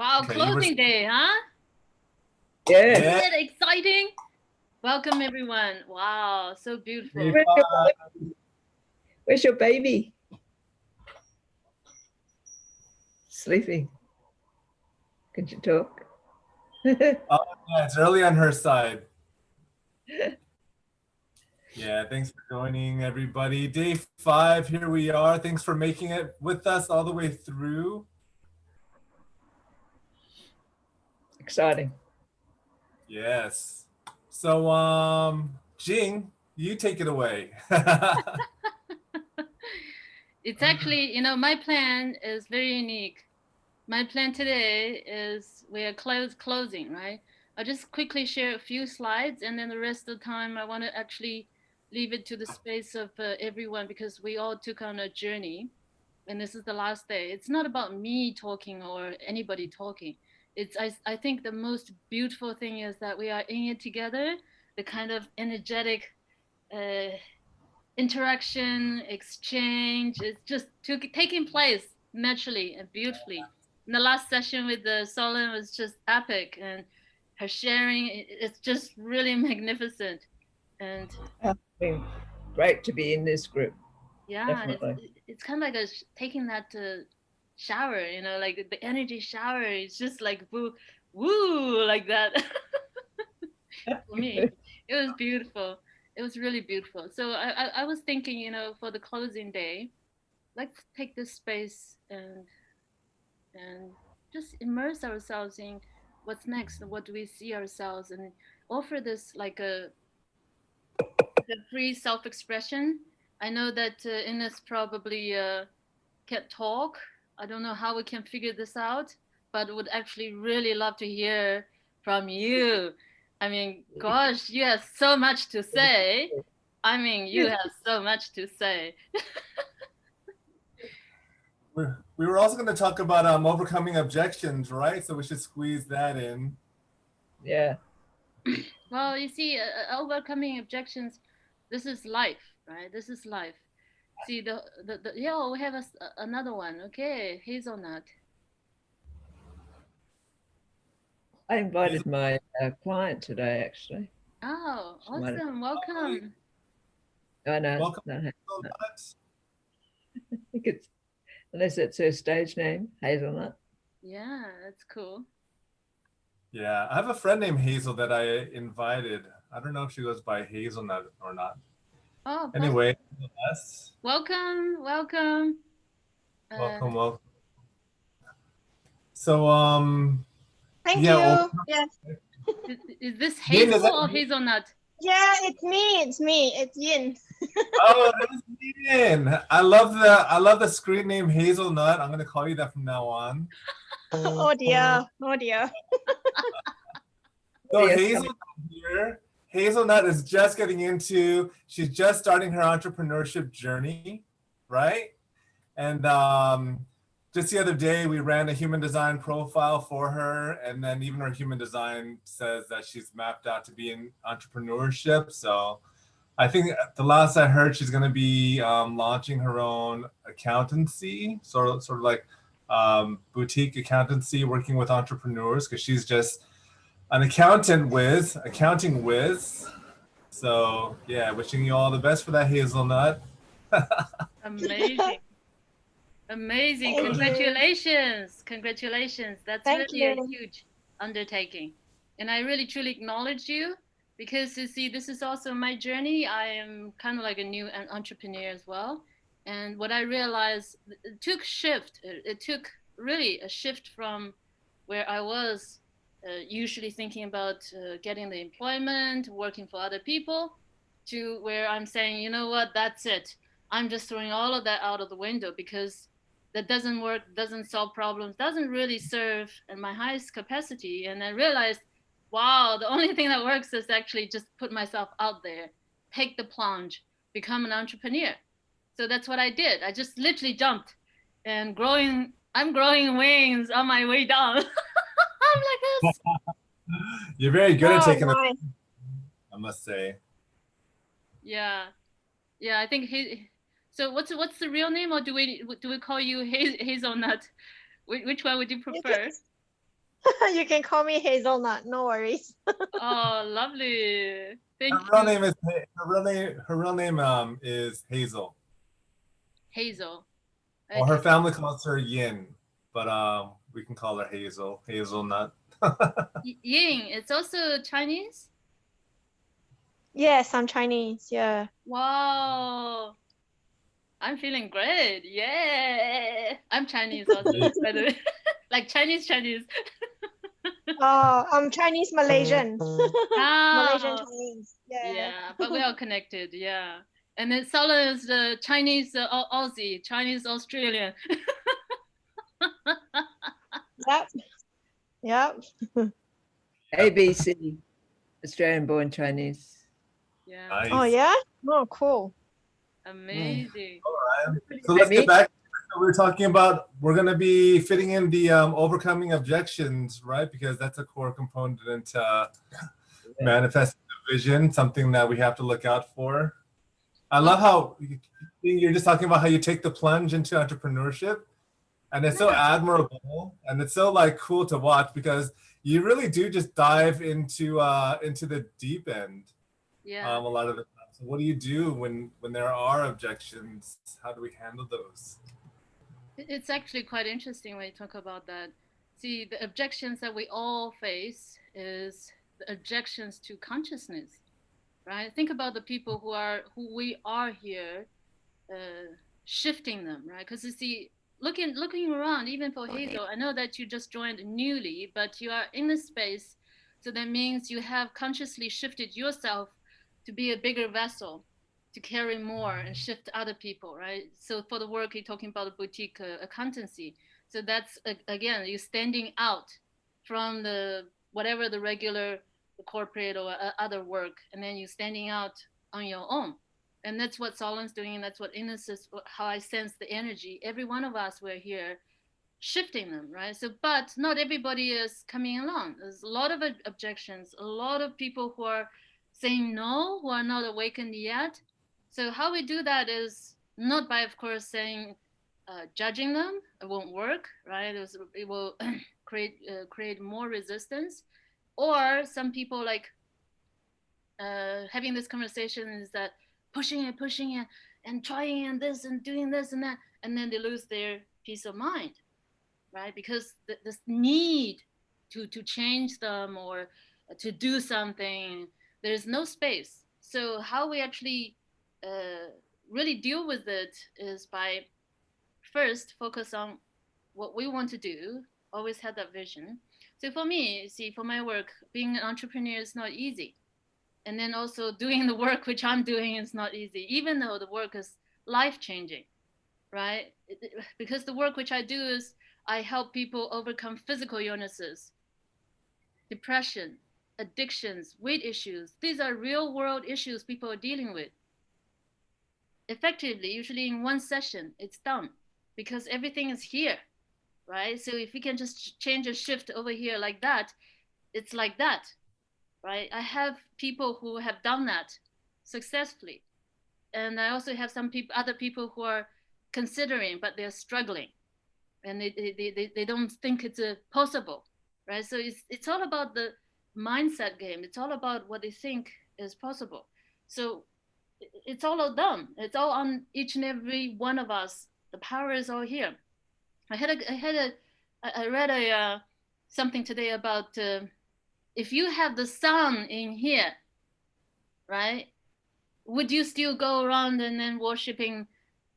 Wow, Okay, closing day, huh? Yeah. Yeah. Isn't it exciting? Welcome, everyone. Wow, so beautiful. Where's your baby? Sleeping. Can you talk? Oh, yeah, it's early on her side. Yeah, thanks for joining, everybody. Day 5, here we are. Thanks for making it with us all the way through. Exciting. Yes. So, Jing, you take it away. It's actually, my plan is very unique. My plan today is we are closing, right? I'll just quickly share a few slides, and then the rest of the time I want to actually leave it to the space of everyone, because we all took on a journey, and this is the last day. It's not about me talking or anybody talking. I think the most beautiful thing is that we are in it together. The kind of energetic interaction, exchange, it's just taking place naturally and beautifully. And the last session with the Solon was just epic, and her sharing, it's just really magnificent. And Great to be in this group. yeah, Definitely. it's kind of like taking that shower, like the energy shower. It's just like woo, woo, like that. For me, it was beautiful. It was really beautiful. So I was thinking, for the closing day, let's take this space and just immerse ourselves in what's next, what do we see ourselves, and offer this like a free self-expression. I know that Ines probably can't talk. I don't know how we can figure this out, but would actually really love to hear from you. I mean, gosh, you have so much to say. I mean, you have so much to say. We were also going to talk about overcoming objections, right? So we should squeeze that in. Yeah. Well, you see, overcoming objections, this is life, right? This is life. See, yeah, we have another one. Okay, hazelnut. I invited my client today, actually. Oh, awesome. Welcome. I know. Welcome. No, I think it's, unless it's her stage name, Hazelnut. Yeah, that's cool. Yeah, I have a friend named Hazel that I invited. I don't know if she goes by Hazelnut or not. Oh, anyway, welcome, welcome. Welcome. So, thank yeah, you. Yes. Is this Hazel or Hazelnut? Yeah, it's me. It's Yin. Oh, that's Yin. I love the screen name Hazelnut. I'm gonna call you that from now on. Oh dear. Oh dear. So Hazelnut here. Hazelnut is just getting into, she's just starting her entrepreneurship journey, right? And just the other day, we ran a human design profile for her, and then even her human design says that she's mapped out to be in entrepreneurship. So I think the last I heard, she's going to be launching her own accountancy, sort of like boutique accountancy, working with entrepreneurs, because she's just an accounting whiz. So yeah, wishing you all the best for that, Hazelnut. Amazing. Amazing. Thank Congratulations. You. Congratulations. That's Thank really you. a huge undertaking. And I really truly acknowledge you, because you see, this is also my journey. I am kind of like a new entrepreneur as well. And what I realized, it took shift. It took really a shift from where I was usually thinking about getting the employment, working for other people, to where I'm saying, you know what, that's it. I'm just throwing all of that out of the window, because that doesn't work, doesn't solve problems, doesn't really serve in my highest capacity. And I realized, wow, the only thing that works is actually just put myself out there, take the plunge, become an entrepreneur. So that's what I did. I just literally jumped, and I'm growing wings on my way down. I'm like this. You're very good at taking nice. I must say. Yeah, I think so what's the real name, or do we call you Hazelnut? Which one would you prefer? You can call me Hazelnut. No worries. Oh, lovely. Thank Her real you, name is her real name is Hazel. Hazel. Well, her Okay. family calls her Yin, but we can call her Hazel, Hazelnut. Ying, it's also Chinese? Yes, I'm Chinese. Yeah. Wow. I'm feeling great. Yeah. I'm Chinese also, by the way. Like Chinese. I'm Chinese Malaysian. Malaysian Ah, Chinese. Yeah. yeah, but we're all connected. Yeah. And then Solo is the Chinese Aussie, Chinese Australian. Yep. Yep. ABC, Australian born Chinese. Yeah. Nice. Oh yeah. Oh, cool. Amazing. So let's Me? get back to what we were talking about. We're going to be fitting in the overcoming objections, right? Because that's a core component to manifesting the vision, something that we have to look out for. I love how you're just talking about how you take the plunge into entrepreneurship, and it's so Yeah. admirable, and it's so like cool to watch because you really do just dive into the deep end Yeah. a lot of the time. So what do you do when there are objections? How do we handle those? It's actually quite interesting when you talk about that. See, the objections that we all face is the objections to consciousness, right? Think about the people who we are here, shifting them, right? Because you see, looking around, even for Hazel, I know that you just joined newly, but you are in this space, so that means you have consciously shifted yourself to be a bigger vessel, to carry more and shift other people, right? So for the work you're talking about, the boutique accountancy, so that's again, you're standing out from the whatever the regular the corporate or other work, and then you're standing out on your own. And that's what Solon's doing, and that's what Ines is, how I sense the energy. Every one of us, we're here shifting them, right? So, but not everybody is coming along. There's a lot of objections, a lot of people who are saying no, who are not awakened yet. So, how we do that is not by, of course, saying, judging them. It won't work, right? It will create more resistance. Or some people like having this conversation is that pushing it, and trying and this and doing this and that, and then they lose their peace of mind, right? Because this need to change them or to do something, there's no space. So how we actually really deal with it is by first focus on what we want to do, always have that vision. So for me, see, for my work, being an entrepreneur is not easy, and then also doing the work which I'm doing is not easy, even though the work is life changing, right? Because the work which I do is I help people overcome physical illnesses, depression, addictions, weight issues. These are real world issues people are dealing with. Effectively, usually in one session, it's done because everything is here, right? So if we can just change a shift over here like that, it's like that, right? I have people who have done that successfully. And I also have some people, other people who are considering, but they're struggling, and they don't think it's possible, right? So it's all about the mindset game. It's all about what they think is possible. So it's all of them. It's all on each and every one of us. The power is all here. I read something today about if you have the sun in here, right? Would you still go around and then worshiping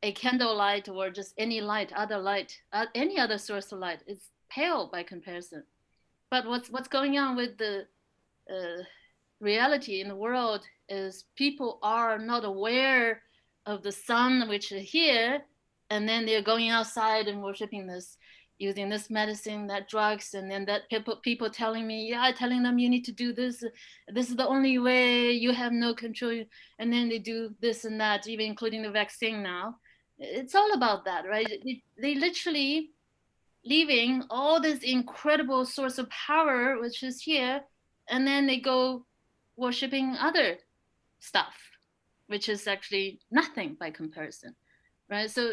a candlelight or just any light, any other source of light? It's pale by comparison. But what's going on with the reality in the world is people are not aware of the sun which is here, and then they're going outside and worshiping this, using this medicine, that drugs, and then that people telling me, yeah, telling them you need to do this, this is the only way, you have no control, and then they do this and that, even including the vaccine now. It's all about that, right? They literally leaving all this incredible source of power which is here, and then they go worshiping other stuff which is actually nothing by comparison, right? So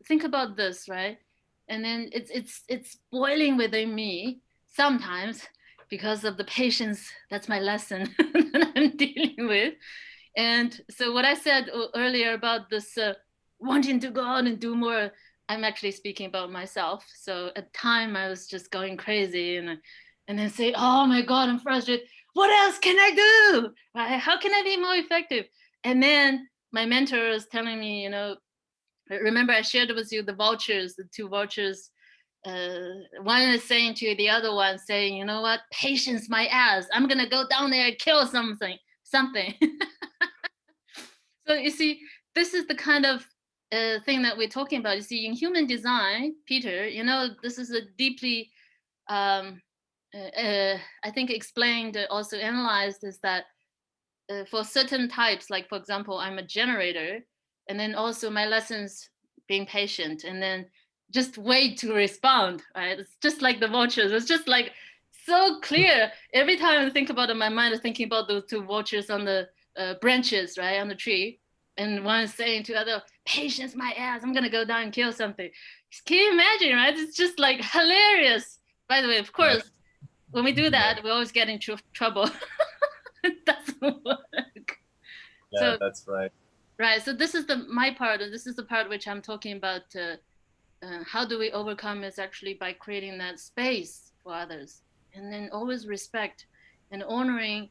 think about this, right? And then it's boiling within me. sometimes because of the patience. That's my lesson that I'm dealing with. And so what I said earlier about this wanting to go out and do more, I'm actually speaking about myself. So at time I was just going crazy and then say, oh my God, I'm frustrated. What else can I do? Right? How can I be more effective? And then my mentor was telling me, remember I shared with you the vouchers, the 2 vouchers. One is saying to the other one, saying, you know what, patience my ass. I'm gonna go down there and kill something. So you see, this is the kind of thing that we're talking about. You see, in human design, Peter, this is a deeply, I think, explained, also analyzed, is that for certain types, like for example, I'm a generator, and then also my lessons being patient, and then just wait to respond, right? It's just like the vultures. It's just like so clear. Every time I think about it, my mind is thinking about those 2 vultures on the branches, right, on the tree. And one is saying to other, patience my ass, I'm gonna go down and kill something. Can you imagine, right? It's just like hilarious. By the way, of course, when we do that, we always get into trouble. It doesn't work. Yeah, So that's right. Right. So this is my part, and this is the part which I'm talking about. How do we overcome is actually by creating that space for others, and then always respect and honoring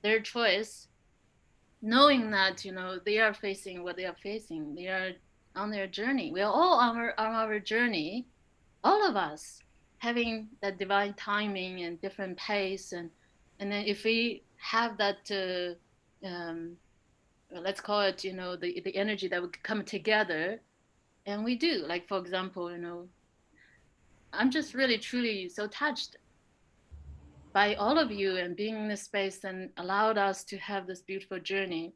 their choice, knowing that they are facing what they are facing. They are on their journey. We are all on our journey, all of us, having that divine timing and different pace, and then if we have that. Let's call it, the energy that would come together, and we do. Like for example, I'm just really truly so touched by all of you and being in this space and allowed us to have this beautiful journey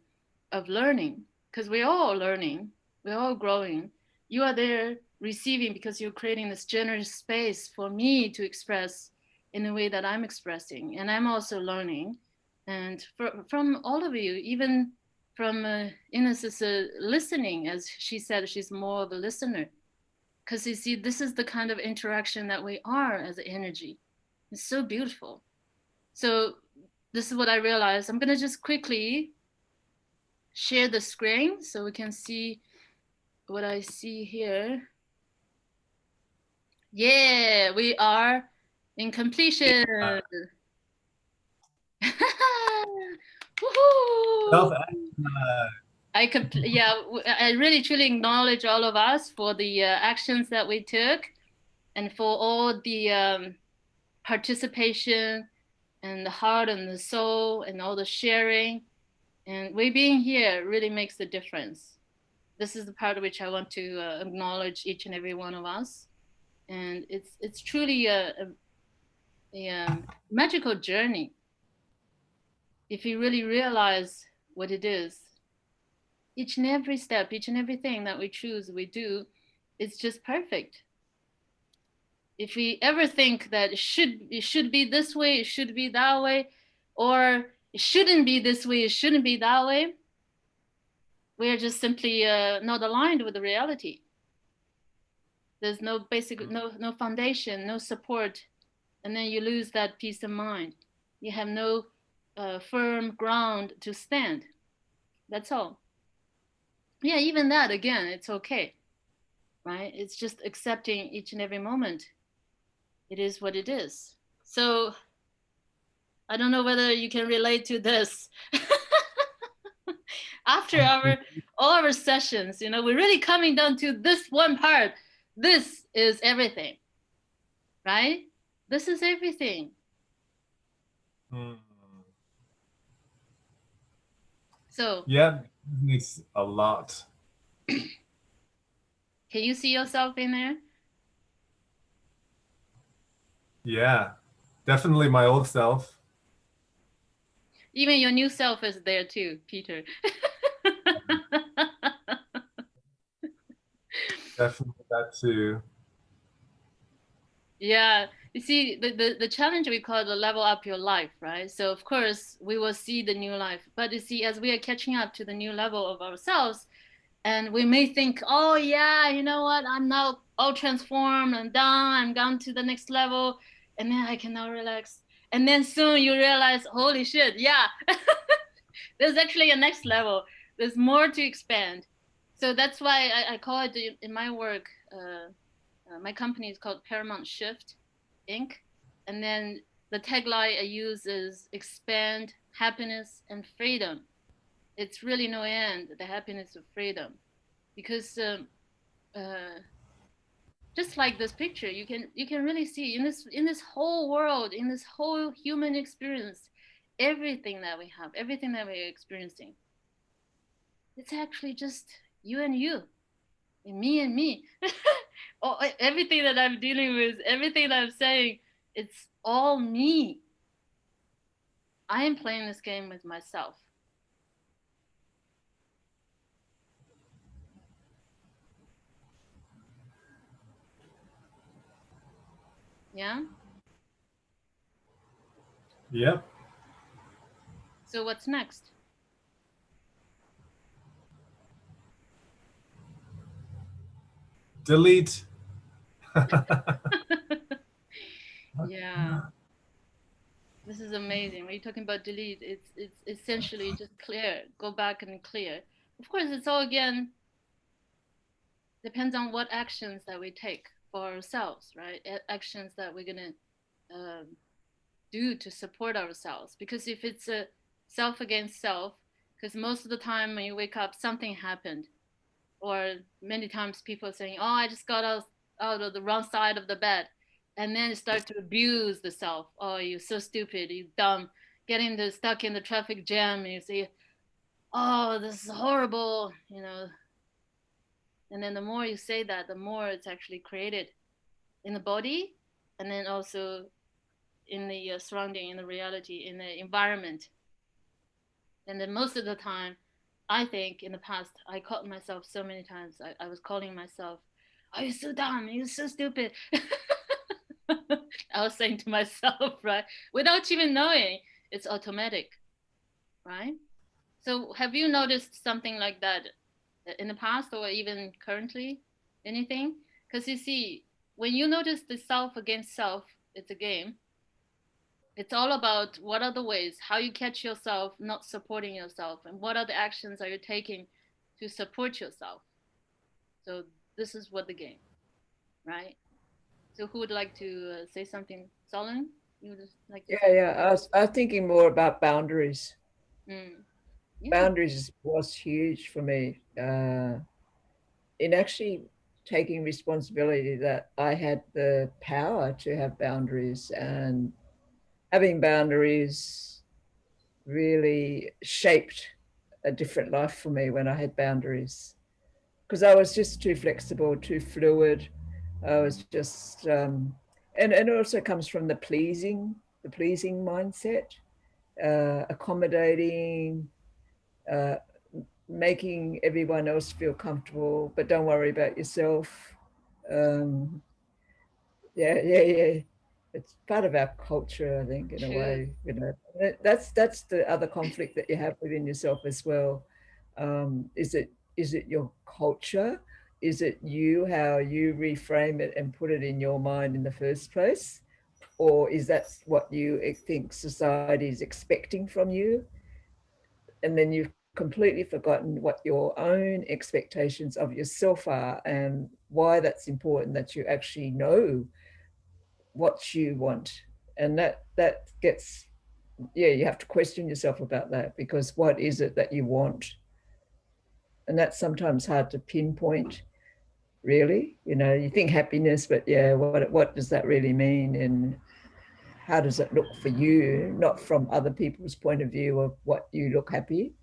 of learning, because we're all learning, we're all growing. You are there receiving because you're creating this generous space for me to express in the way that I'm expressing, and I'm also learning. And from all of you, even from Ines is listening, as she said, she's more of a listener, because you see, this is the kind of interaction that we are as energy. It's so beautiful. So this is what I realized. I'm gonna just quickly share the screen so we can see what I see here. Yeah, we are in completion. Woohoo! I really truly acknowledge all of us for the actions that we took, and for all the participation and the heart and the soul and all the sharing. And we being here really makes the difference. This is the part which I want to acknowledge each and every one of us. And it's truly a magical journey if you really realize what it is. Each and every step, each and everything that we choose, we do, it's just perfect. If we ever think that it should be this way, it should be that way, or it shouldn't be this way, it shouldn't be that way, we're just simply not aligned with the reality. There's no basic, no foundation, no support, and then you lose that peace of mind. You have no firm ground to stand. That's all. Yeah, even that, again, it's okay, right? It's just accepting each and every moment. It is what it is. So I don't know whether you can relate to this. After all our sessions, we're really coming down to this one part. This is everything, right? This is everything. So yeah, it makes a lot. Can you see yourself in there? Yeah, definitely my old self. Even your new self is there too, Peter. Definitely that too. Yeah, you see, the challenge we call the level up your life, right? So of course we will see the new life, but you see, as we are catching up to the new level of ourselves, and we may think, oh yeah, you know what, I'm now all transformed, I'm done, I'm gone to the next level. and then I can now relax. And then soon you realize, holy shit, yeah, there's actually a next level. There's more to expand. So that's why I call it in my work, my company is called Paramount Shift Inc. And then the tagline I use is expand happiness and freedom. It's really no end, the happiness of freedom. Because just like this picture, you can really see in this whole world, in this whole human experience, everything that we have, everything that we're experiencing, it's actually just you and me. Oh, everything that I'm dealing with, everything that I'm saying, it's all me. I am playing this game with myself. Yeah. Yep. So what's next? Delete. Yeah. This is amazing. When you're talking about delete, it's essentially just clear. Go back and clear. Of course, it's all again depends on what actions that we take for ourselves, right? Actions that we're gonna do to support ourselves. Because if it's a self against self, because most of the time when you wake up, something happened, or many times people are saying, "Oh, I just got out of the wrong side of the bed," and then start to abuse the self. "Oh, you're so stupid, you dumb," getting stuck in the traffic jam, and you say, "Oh, this is horrible," and then the more you say that, the more it's actually created in the body, and then also in the surrounding, in the reality, in the environment. And then most of the time, I think in the past, I caught myself so many times. I was calling myself, "Oh, you're so dumb, you're so stupid." I was saying to myself, right? Without even knowing, it's automatic, right? So have you noticed something like that in the past or even currently? Anything? Because you see, when you notice the self against self, it's a game. It's all about what are the ways, how you catch yourself not supporting yourself, and what are the actions are you taking to support yourself. So this is what the game, right? So who would like to say something? Solon, you would just like to Yeah, say? yeah. I was thinking more about boundaries. Yeah. Boundaries was huge for me in actually taking responsibility that I had the power to have boundaries, and having boundaries really shaped a different life for me when I had boundaries, because I was just too flexible, too fluid. I was just, and it also comes from the pleasing mindset, accommodating, uh, making everyone else feel comfortable, but don't worry about yourself. Um, yeah, yeah, yeah. It's part of our culture, I think, in a True. way. That's the other conflict that you have within yourself as well. Is it your culture? Is it you, how you reframe it and put it in your mind in the first place? Or is that what you think society is expecting from you? And then you've completely forgotten what your own expectations of yourself are, and why that's important that you actually know what you want. And that gets, yeah, you have to question yourself about that, because what is it that you want? And that's sometimes hard to pinpoint, really. You think happiness, but yeah, what does that really mean, and how does it look for you, not from other people's point of view of what you look happy.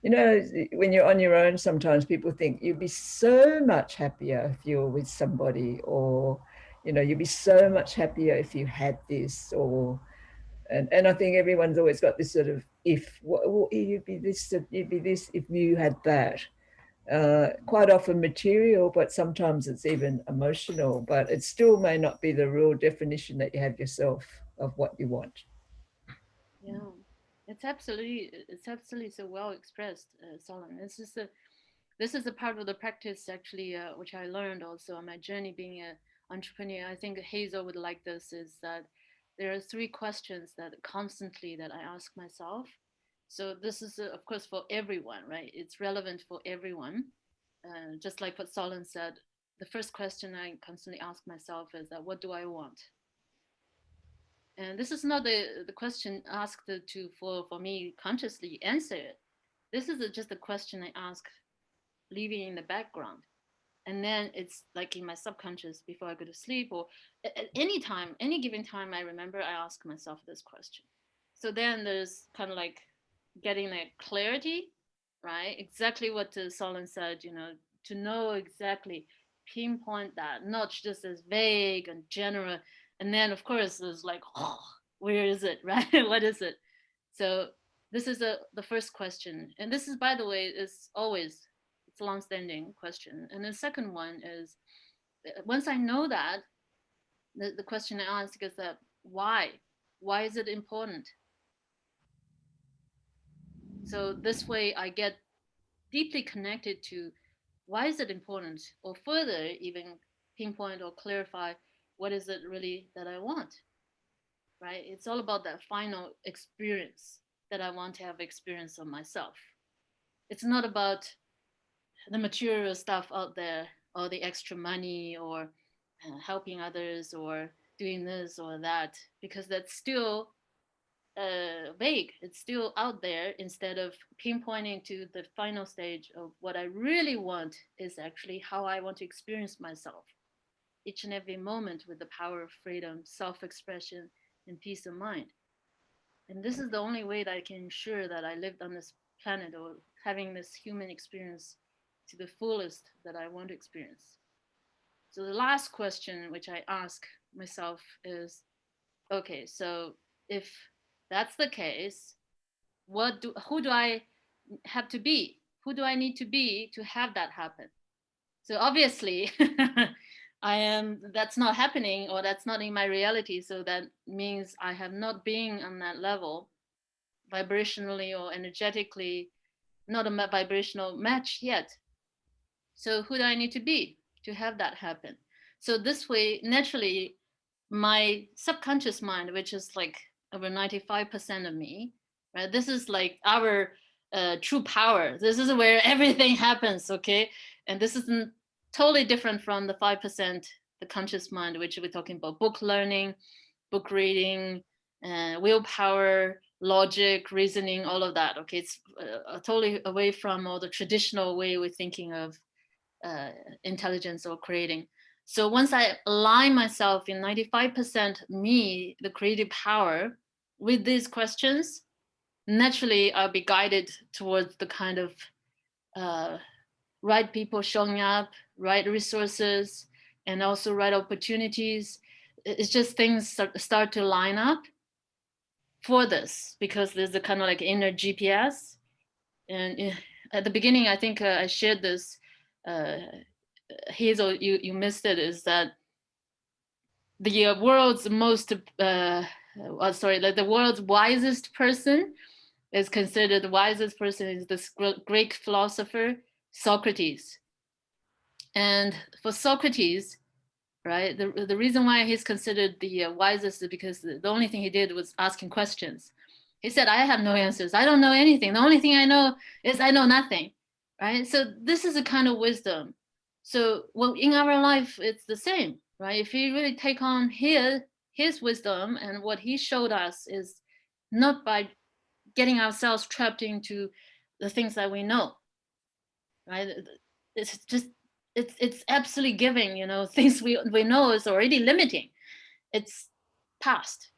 When you're on your own, sometimes people think you'd be so much happier if you were with somebody, or you'd be so much happier if you had this, or and I think everyone's always got this sort of, if well, you'd be this if you had that. Quite often material, but sometimes it's even emotional, but it still may not be the real definition that you have yourself of what you want. Yeah. It's absolutely so well expressed, Solon. This is a part of the practice actually, which I learned also on my journey being a entrepreneur, I think Hazel would like this, is that there are three questions that constantly that I ask myself. So this is, of course, for everyone, right? It's relevant for everyone. Just like what Solon said, the first question I constantly ask myself is that, what do I want? And this is not the question asked to for me consciously answer it. This is just a question I ask leaving in the background. And then it's like in my subconscious before I go to sleep, or at any time, any given time I remember, I ask myself this question. So then there's kind of like getting that clarity, right? Exactly what Solon said, to know exactly, pinpoint that, not just as vague and general. And then, of course, there's like, oh, where is it, right? What is it? So this is the first question. And this is, by the way, is always, it's a long-standing question. And the second one is, once I know that, the question I ask is that, why? Why is it important? So this way I get deeply connected to why is it important, or further even pinpoint or clarify what is it really that I want, right? It's all about that final experience that I want to have experience of myself. It's not about the material stuff out there, or the extra money, or helping others, or doing this or that, because that's still vague. It's still out there, instead of pinpointing to the final stage of what I really want is actually how I want to experience myself each and every moment with the power of freedom, self-expression, and peace of mind. And this is the only way that I can ensure that I lived on this planet, or having this human experience to the fullest that I want to experience. So the last question which I ask myself is, okay, so if that's the case, who do I have to be? Who do I need to be to have that happen? So obviously that's not happening, or that's not in my reality. So that means I have not been on that level vibrationally or energetically, not a vibrational match yet. So who do I need to be to have that happen? So this way, naturally, my subconscious mind, which is like over 95% of me, right? This is like our true power. This is where everything happens, okay? And this is totally different from the 5%, the conscious mind, which we're talking about book learning, book reading, willpower, logic, reasoning, all of that, okay? It's totally away from all the traditional way we're thinking of intelligence or creating. So once I align myself in 95% me, the creative power, with these questions, naturally I'll be guided towards the kind of right people showing up, right resources, and also right opportunities. It's just things start to line up for this, because there's a kind of like inner GPS. And at the beginning, I think I shared this. Hazel, you missed it. Is that the world's most like the world's wisest person is considered the wisest person is this Greek philosopher Socrates. And for Socrates, right, the reason why he's considered the wisest is because the only thing he did was asking questions. He said, I have no answers. I don't know anything. The only thing I know is I know nothing, right? So this is a kind of wisdom. So well, in our life, it's the same, right? If we really take on his wisdom, and what he showed us is not by getting ourselves trapped into the things that we know, right? It's just it's absolutely giving, things we know is already limiting. It's past,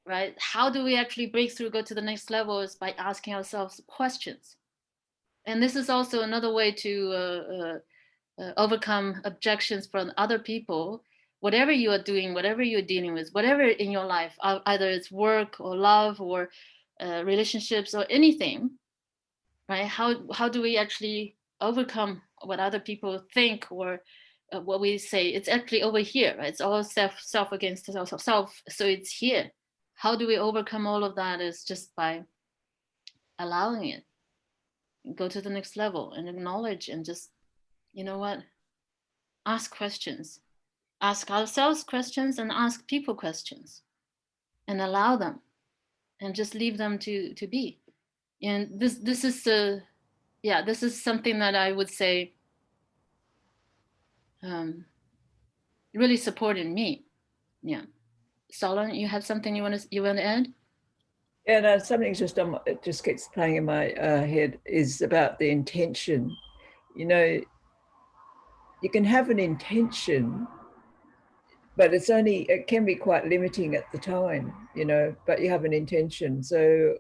right? How do we actually break through, go to the next level, is by asking ourselves questions. And this is also another way to overcome objections from other people. Whatever you are doing, whatever you're dealing with, whatever in your life, either it's work or love or relationships or anything, right? How do we actually overcome what other people think, or what we say? It's actually over here, right? It's all self against self. So it's here. How do we overcome all of that? Is just by allowing it, go to the next level, and acknowledge, and just, you know what, ask questions. ask ourselves questions and ask people questions and allow them and just leave them to be. And this is this is something that I would say really supported me. Yeah. Solon, you have something you want to add? Yeah, no, something's just it just keeps playing in my head is about the intention. You know, you can have an intention, but it can be quite limiting at the time, you know, but you have an intention. So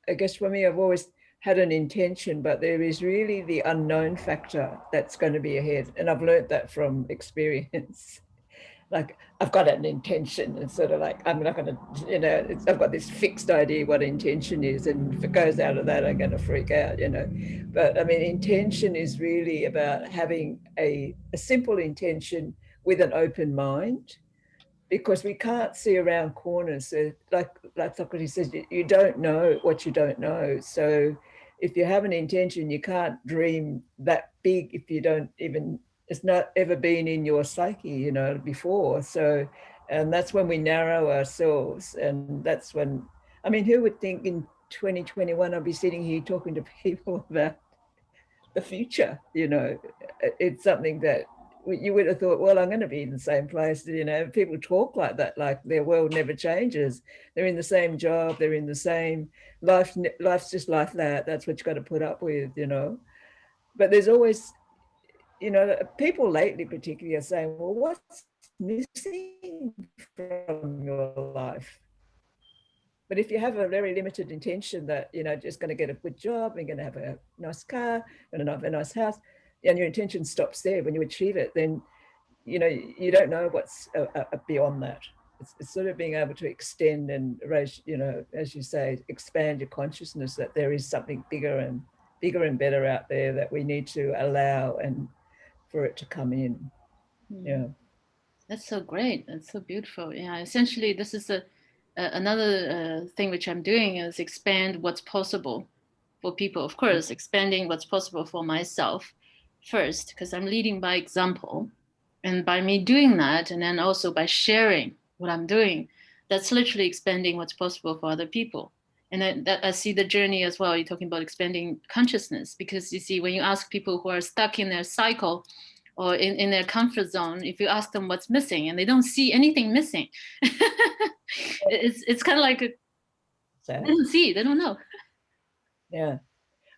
I guess for me, I've always had an intention, but there is really the unknown factor that's going to be ahead. And I've learned that from experience. Like I've got an intention and sort of like, I'm not going to, you know, I've got this fixed idea what intention is. And if it goes out of that, I'm going to freak out, you know. But I mean, intention is really about having a simple intention with an open mind, because we can't see around corners. So like Socrates says, you don't know what you don't know. So if you have an intention, you can't dream that big if you don't even, it's not ever been in your psyche, you know, before. So, and that's when we narrow ourselves. And that's when, I mean, who would think in 2021 I'll be sitting here talking to people about the future? You know, it's something that you would have thought, well, I'm going to be in the same place. You know, people talk like that, like their world never changes. They're in the same job, they're in the same life. Life's just like that. That's what you got to put up with, you know. But there's always, you know, people lately particularly are saying, well, what's missing from your life? But if you have a very limited intention that, you know, just going to get a good job and going to have a nice car and have a nice house, and your intention stops there, when you achieve it, then, you know, you don't know what's beyond that. It's sort of being able to extend and raise, you know, as you say, expand your consciousness that there is something bigger and better out there that we need to allow and for it to come in. Yeah. That's so great. That's so beautiful. Yeah, essentially, this is another thing which I'm doing is expand what's possible for people. Of course, expanding what's possible for myself first, because I'm leading by example. And by me doing that, and then also by sharing what I'm doing, that's literally expanding what's possible for other people. And that I see the journey as well. You're talking about expanding consciousness, because you see, when you ask people who are stuck in their cycle or in their comfort zone, if you ask them what's missing and they don't see anything missing, it's kind of like they don't see, they don't know. Yeah.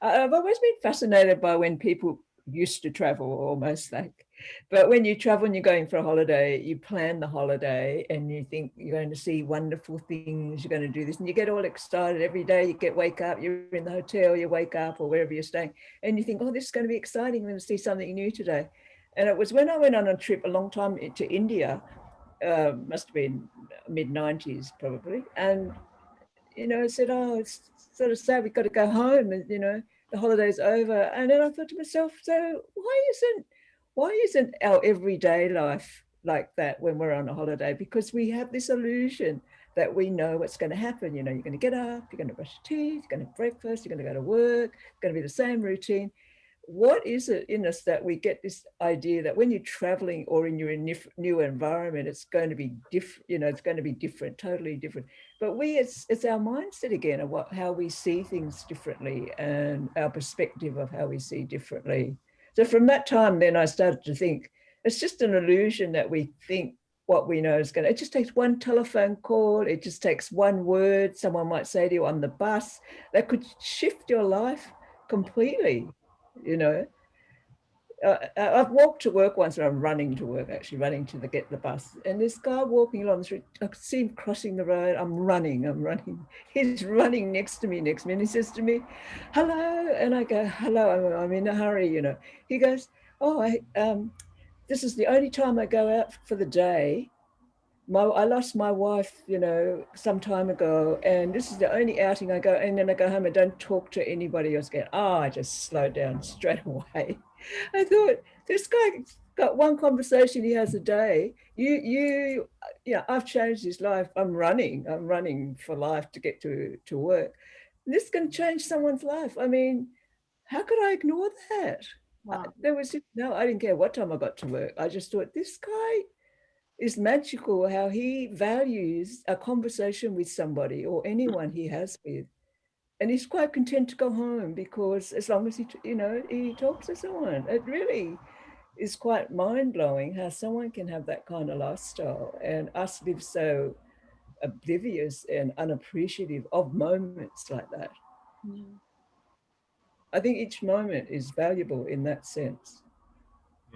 I've always been fascinated by when people used to travel, almost like, but when you travel and you're going for a holiday, you plan the holiday and you think you're going to see wonderful things, you're going to do this, and you get all excited every day. You wake up, you're in the hotel, you wake up or wherever you're staying, and you think, oh, this is going to be exciting. I'm going to see something new today. And it was when I went on a trip a long time to India, must have been mid-90s probably, and you know, I said, oh, it's sort of sad, we've got to go home, and you know, the holiday's over. And then I thought to myself, so why isn't our everyday life like that when we're on a holiday? Because we have this illusion that we know what's going to happen. You know, you're going to get up, you're going to brush your teeth, you're going to have breakfast, you're going to go to work, it's going to be the same routine. What is it in us that we get this idea that when you're traveling or in your new environment, it's going to be different, you know, it's going to be different, totally different. But it's our mindset again of how we see things differently and our perspective of how we see differently. So from that time, then I started to think it's just an illusion that we think what we know is going to, it just takes one telephone call. It just takes one word someone might say to you on the bus that could shift your life completely. You know, I've walked to work once, and I'm running to work, actually running to get the bus. And this guy walking along the street, I could see him crossing the road. I'm running. He's running next to me. And he says to me, hello. And I go, hello, I'm in a hurry, you know. He goes, oh, this is the only time I go out for the day. I lost my wife, you know, some time ago, and this is the only outing I go, and then I go home and don't talk to anybody else again. Oh, I just slowed down straight away. I thought, this guy got one conversation he has a day. Yeah, I've changed his life. I'm running for life to get to work. This can change someone's life. I mean, how could I ignore that? Wow. I didn't care what time I got to work. I just thought, this guy is magical, how he values a conversation with somebody or anyone he has with. And he's quite content to go home because as long as he talks to someone, it really is quite mind-blowing how someone can have that kind of lifestyle and us live so oblivious and unappreciative of moments like that. Mm. I think each moment is valuable in that sense.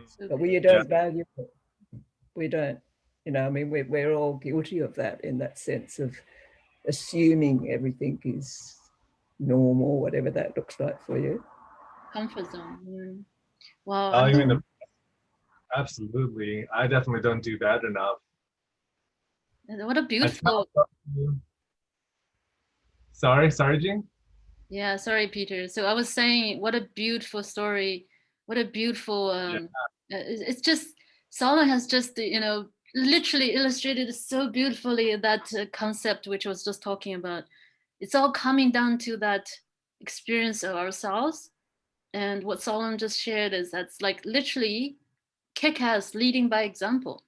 So But good. we don't value it. We don't, I mean, we're all guilty of that in that sense of assuming everything is normal, whatever that looks like for you. Comfort zone. Yeah. Wow. Oh, you mean absolutely. I definitely don't do that enough. What a beautiful. Sorry, Jean. Yeah, sorry, Peter. So I was saying, what a beautiful story. What a beautiful. It's just Solomon has just literally illustrated so beautifully that concept which I was just talking about. It's all coming down to that experience of ourselves, and what Solomon just shared is that's like literally kick-ass leading by example.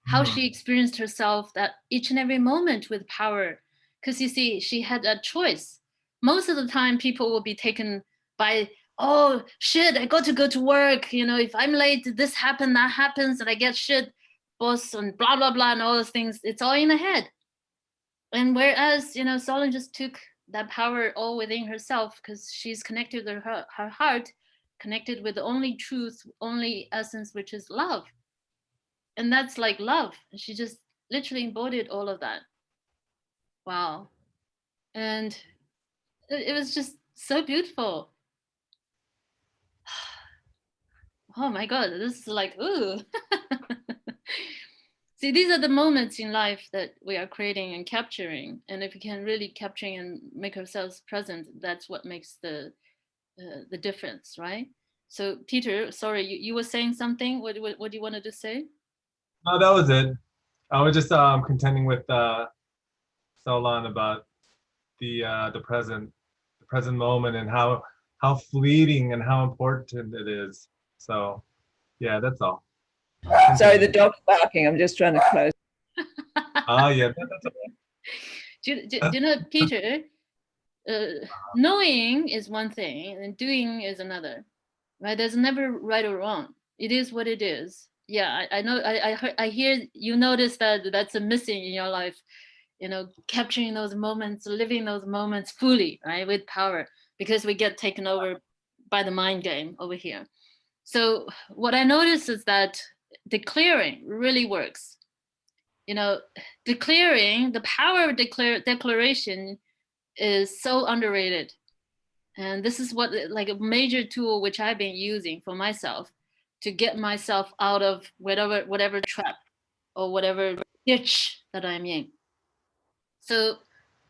How she experienced herself that each and every moment with power, because you see she had a choice. Most of the time people will be taken by, oh shit, I got to go to work, if I'm late this happens, that happens, and I get shit boss and blah blah blah and all those things. It's all in the head. And whereas Solon just took that power all within herself because she's connected with her heart, connected with the only truth, only essence, which is love. And that's like love. She just literally embodied all of that. Wow. And it was just so beautiful. Oh my god, this is like, ooh. See, these are the moments in life that we are creating and capturing, and if we can really capturing and make ourselves present, that's what makes the difference, right? So Peter, sorry, you were saying something. What do you wanted to say? No, that was it. I was just contending with Solon about the present moment and how fleeting and how important it is. So yeah, that's all. Sorry, the dog's barking. I'm just trying to close. Oh yeah, that's okay. Do you know, Peter, knowing is one thing and doing is another, right? There's never right or wrong. It is what it is. Yeah, I know. I hear you notice that that's a missing in your life. Capturing those moments, living those moments fully, right, with power, because we get taken over by the mind game over here. So what I notice is that declaring really works. Declaring, the power of declaration is so underrated. And this is what like a major tool which I've been using for myself to get myself out of whatever trap or whatever ditch that I'm in. So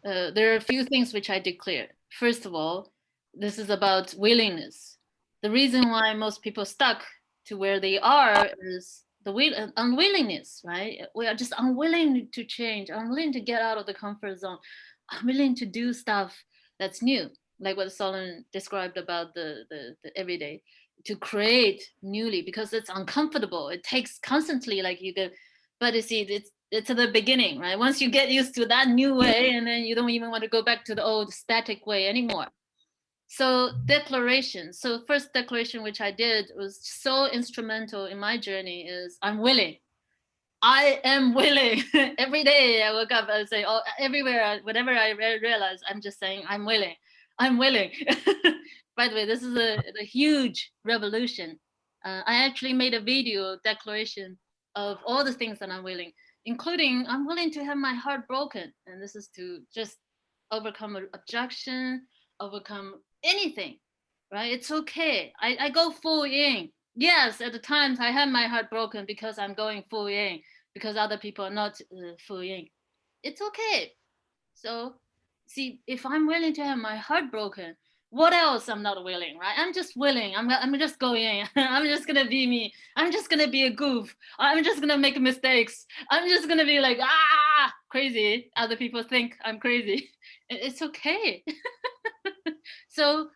there are a few things which I declare. First of all, this is about willingness. The reason why most people stuck to where they are is the unwillingness, right? We are just unwilling to change, unwilling to get out of the comfort zone, unwilling to do stuff that's new, like what Solon described about the everyday, to create newly because it's uncomfortable. It takes constantly, like you go, but you see, it's at the beginning, right? Once you get used to that new way, and then you don't even want to go back to the old static way anymore. So declaration. So first declaration which I did was so instrumental in my journey is I'm willing. I am willing. Every day I woke up, I say, oh, everywhere, whatever I realize, I'm just saying, I'm willing. I'm willing. By the way, this is a huge revolution. I actually made a video declaration of all the things that I'm willing, including I'm willing to have my heart broken. And this is to just overcome an objection, overcome anything, right? It's okay. I go full in. Yes, at the times I have my heart broken because I'm going full in, because other people are not full in. It's okay. So, see, if I'm willing to have my heart broken, what else I'm not willing, right? I'm just willing. I'm just going in. I'm just gonna be me. I'm just gonna be a goof. I'm just gonna make mistakes. I'm just gonna be like crazy. Other people think I'm crazy. It's okay. So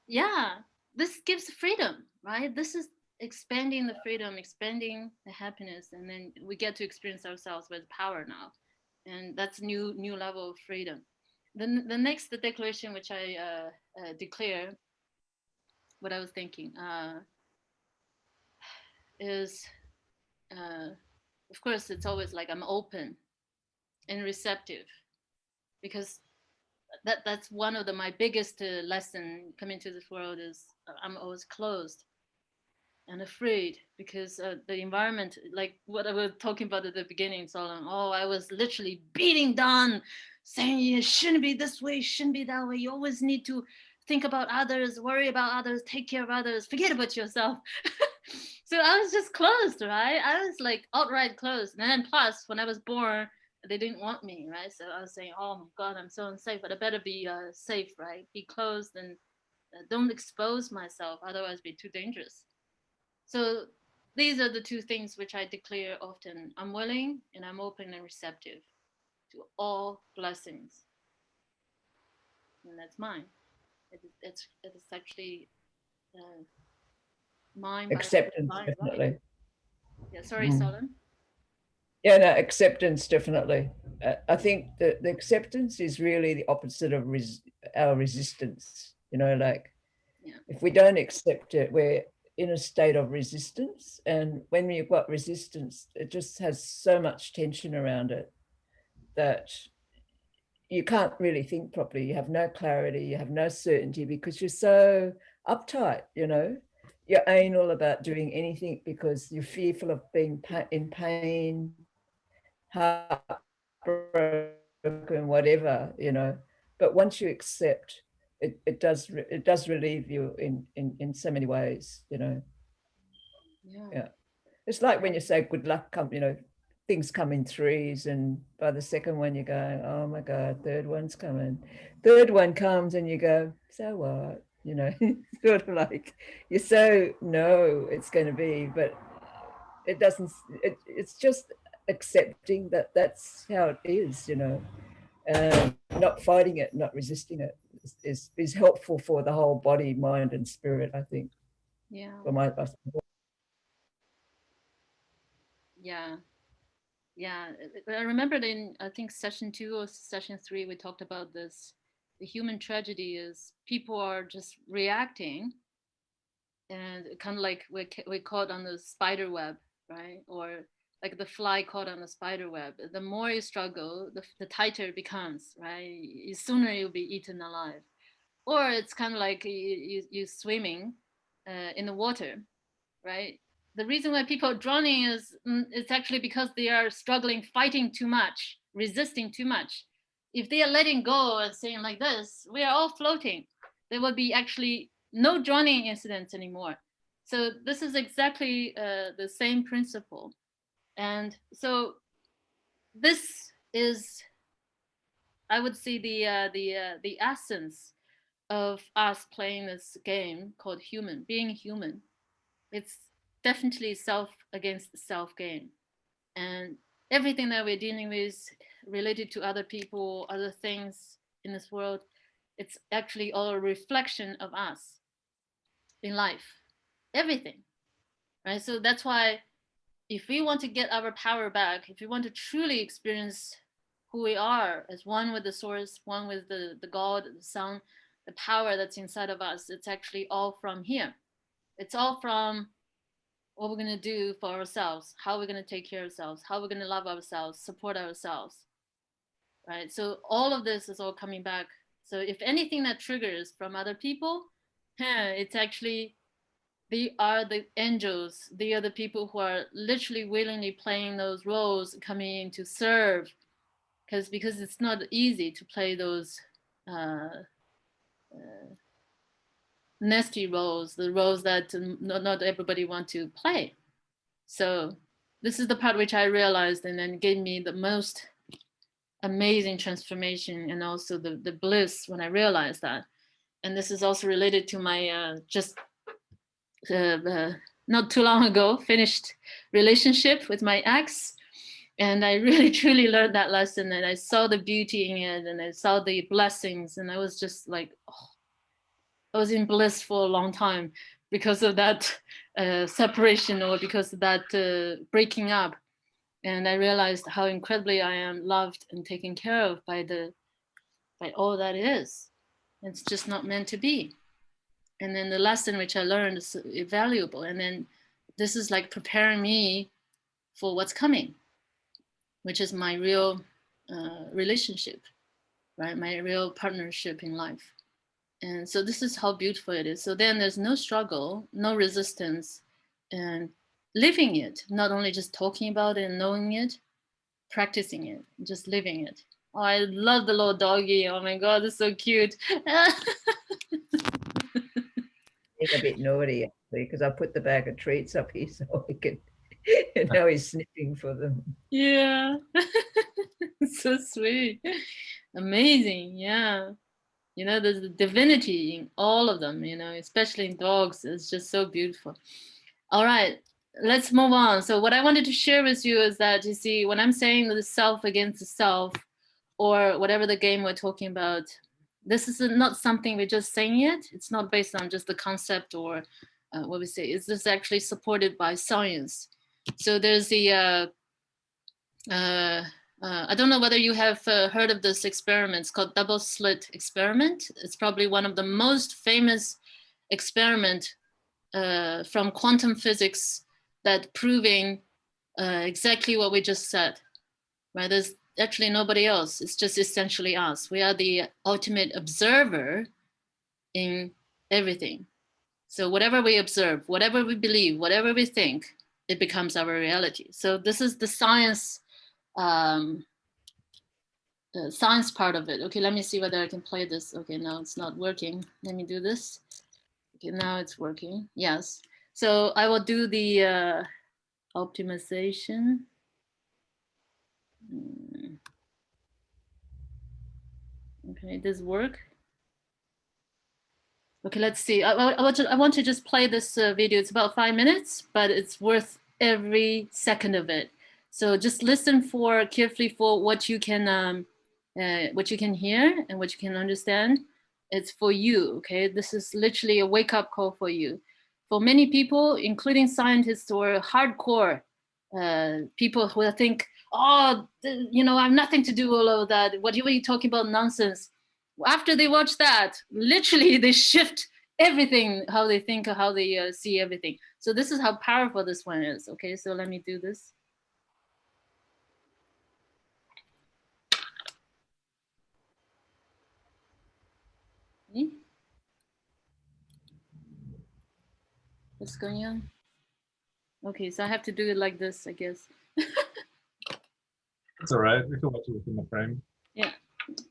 yeah, this gives freedom, right? This is expanding the freedom, expanding the happiness, and then we get to experience ourselves with power now, and that's new level of freedom. Then the next declaration which I declare, what I was thinking is, of course, it's always like I'm open and receptive, because that's one of my biggest lesson coming to this world is I'm always closed and afraid, because the environment, like what I was talking about at the beginning, so long, oh, I was literally beating down, saying you shouldn't be this way, shouldn't be that way. You always need to think about others, worry about others, take care of others, forget about yourself. So I was just closed, right? I was like outright closed. And then plus, when I was born, they didn't want me, right? So I was saying, oh my God, I'm so unsafe, but I better be safe, right? Be closed and don't expose myself, otherwise be too dangerous. So these are the two things which I declare often. I'm willing and I'm open and receptive to all blessings. And that's mine. It's actually mine by Acceptance, right. definitely. Yeah, sorry, Mm. Solon. Yeah, no, acceptance, definitely. I think that the acceptance is really the opposite of our resistance. You know, like if we don't accept it, we're in a state of resistance. And when you've got resistance, it just has so much tension around it that you can't really think properly. You have no clarity, you have no certainty because you're so uptight, you know. You're anal about doing anything because you're fearful of being in pain, heartbroken, whatever, you know. But once you accept, it does relieve you in so many ways, you know. Yeah. It's like when you say good luck come, you know, things come in threes, and by the second one you're going, oh my God, third one's coming. Third one comes and you go, so what? You know, sort of like you're so no, it's going to be, but it doesn't, it's just accepting that that's how it is, you know. Not fighting it, not resisting it is helpful for the whole body, mind, and spirit, I think. Yeah. For my Yeah. Yeah. I remember in, I think, session 2 or session 3, we talked about this. The human tragedy is people are just reacting, and kind of like we caught on the spider web, right? Or like the fly caught on the spider web. The more you struggle, the tighter it becomes, right? Sooner you'll be eaten alive. Or it's kind of like you swimming in the water, right? The reason why people are drowning is it's actually because they are struggling, fighting too much, resisting too much. If they are letting go and saying like this, we are all floating. There will be actually no drowning incidents anymore. So this is exactly the same principle. And so this is, I would say, the essence of us playing this game called human, being human. It's definitely self against self game. And everything that we're dealing with related to other people, other things in this world, it's actually all a reflection of us in life. Everything. Right? So that's why if we want to get our power back, if we want to truly experience who we are as one with the source, one with the God, the sun, the power that's inside of us, it's actually all from here. It's all from what we're going to do for ourselves, how we're going to take care of ourselves, how we're going to love ourselves, support ourselves, right? So all of this is all coming back. So if anything that triggers from other people, it's actually, they are the angels. They are the people who are literally willingly playing those roles, coming in to serve, because it's not easy to play those nasty roles, the roles that not everybody want to play. So this is the part which I realized, and then gave me the most amazing transformation, and also the bliss when I realized that. And this is also related to my just not too long ago finished relationship with my ex. And I really truly learned that lesson, and I saw the beauty in it, and I saw the blessings, and I was just like, oh, I was in bliss for a long time. because of that separation, or because of that breaking up. And I realized how incredibly I am loved and taken care of by all that is. It's just not meant to be. And then the lesson which I learned is valuable. And then this is like preparing me for what's coming, which is my real relationship, right? My real partnership in life. And so this is how beautiful it is. So then there's no struggle, no resistance, and living it, not only just talking about it and knowing it, practicing it, just living it. Oh, I love the little doggy. Oh my God, it's so cute. Being a bit naughty actually, because I put the bag of treats up here so he can, and now he's sniffing for them. Yeah. So sweet. Amazing. Yeah. You know, there's the divinity in all of them, you know, especially in dogs. It's just so beautiful. All right, let's move on. So what I wanted to share with you is that, you see, when I'm saying the self against the self, or whatever the game we're talking about, this is not something we're just saying it. It's not based on just the concept or what we say. It's just actually supported by science. So there's the, I don't know whether you have heard of this experiment. It's called double slit experiment. It's probably one of the most famous experiment from quantum physics that proving exactly what we just said, right? There's actually nobody else. It's just essentially us. We are the ultimate observer in everything. So whatever we observe, whatever we believe, whatever we think, it becomes our reality. So this is the science science part of it. Okay, let me see whether I can play this. Okay, no, it's not working. Let me do this. Okay, now it's working. Yes. So I will do the optimization. Okay, does work? Okay, let's see. I want to just play this video. It's about 5 minutes, but it's worth every second of it. So just listen for carefully for what you can hear and what you can understand. It's for you, okay? This is literally a wake-up call for you. For many people, including scientists or hardcore people who think, oh, you know, I have nothing to do with all of that. What are you talking about? Nonsense. After they watch that, literally they shift everything, how they think, how they see everything. So this is how powerful this one is. Okay, so let me do this. Okay. What's going on? Okay, so I have to do it like this, I guess. It's all right. We can watch it within the frame. Yeah. What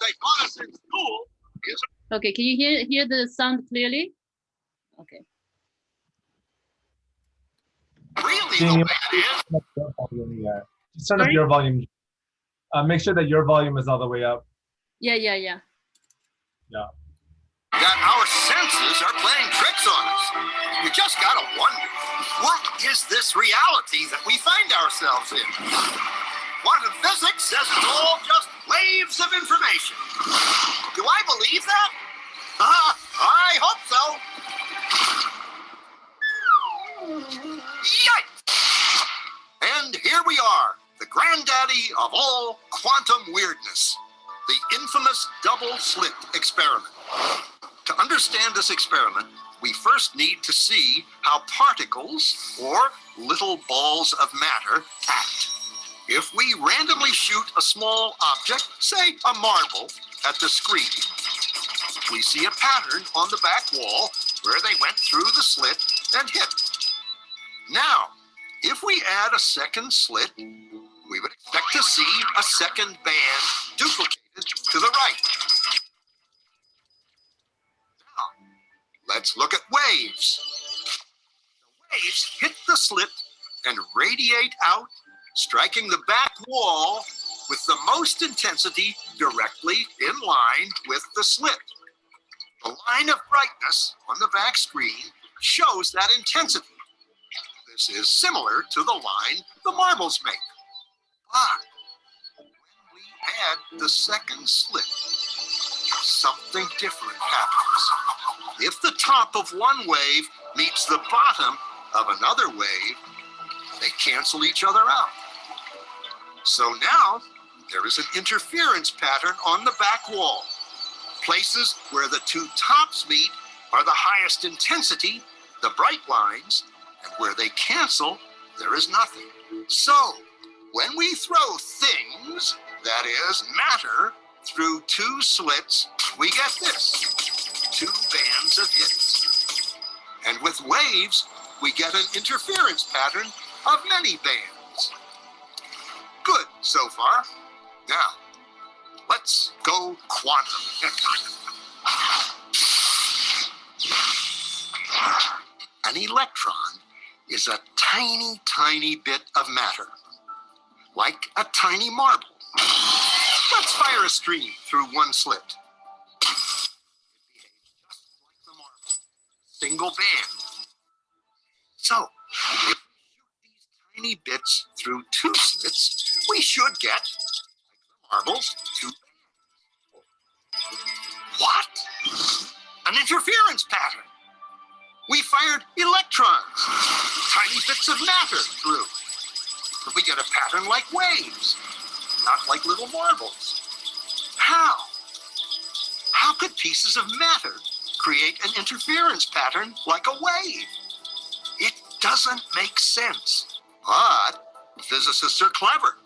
they taught us in school is Okay, can you hear the sound clearly? Okay. really Jamie, the way it is. yeah. Just turn up your volume. Make sure that your volume is all the way up. Yeah. Yeah. That our senses are playing tricks on us. You just gotta wonder, what is this reality that we find ourselves in? Quantum physics says it's all just waves of information. Do I believe that? I hope so. Yikes! And here we are, the granddaddy of all quantum weirdness, the infamous double slit experiment. To understand this experiment, we first need to see how particles, or little balls of matter, act. If we randomly shoot a small object, say a marble, at the screen, we see a pattern on the back wall where they went through the slit and hit. Now, if we add a second slit, we would expect to see a second band duplicated to the right. Now, let's look at waves. The waves hit the slit and radiate out, striking the back wall with the most intensity directly in line with the slit. The line of brightness on the back screen shows that intensity. This is similar to the line the marbles make. But when we add the second slit, something different happens. If the top of one wave meets the bottom of another wave, they cancel each other out. So now there is an interference pattern on the back wall. Places where the two tops meet are the highest intensity, the bright lines, and where they cancel, there is nothing. So when we throw things, that is matter, through two slits, we get this, two bands of hits. And with waves, we get an interference pattern of many bands. Good so far. Now, let's go quantum. An electron is a tiny, tiny bit of matter, like a tiny marble. Let's fire a stream through one slit. It behaves just like the marble, single band. So, if we shoot these tiny bits through two slits, we should get, like the marbles, two bands. What? An interference pattern. We fired electrons, tiny bits of matter through. But we get a pattern like waves, not like little marbles. How? How could pieces of matter create an interference pattern like a wave? It doesn't make sense. But physicists are clever.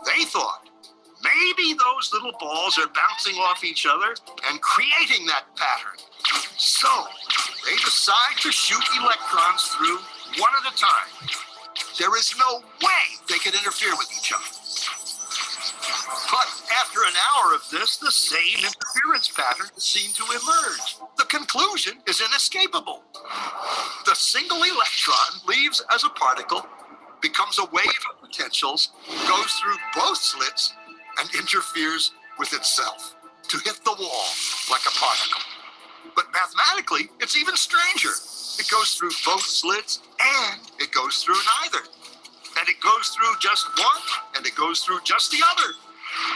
They thought, maybe those little balls are bouncing off each other and creating that pattern. So they decide to shoot electrons through one at a time. There is no way they could interfere with each other. But after an hour of this, the same interference pattern seemed to emerge. The conclusion is inescapable. The single electron leaves as a particle, becomes a wave of potentials, goes through both slits, and interferes with itself to hit the wall like a particle. But mathematically, it's even stranger. It goes through both slits and it goes through neither. And it goes through just one and it goes through just the other.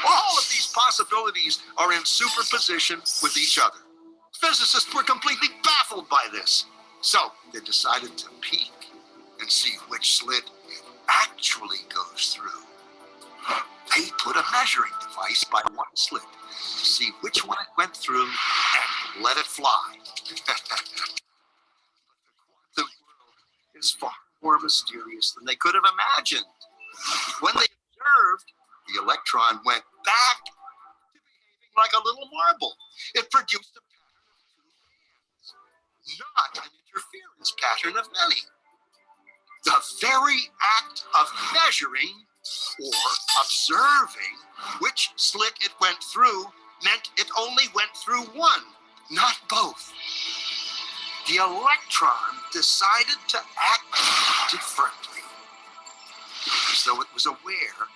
All of these possibilities are in superposition with each other. Physicists were completely baffled by this. So they decided to peek and see which slit it actually goes through. They put a measuring device by one slit to see which one it went through and let it fly. But the quantum world is far more mysterious than they could have imagined. When they observed, the electron went back to behaving like a little marble. It produced a pattern of two bands, not an interference pattern of many. The very act of measuring or observing which slit it went through meant it only went through one, not both. The electron decided to act differently, as though it was aware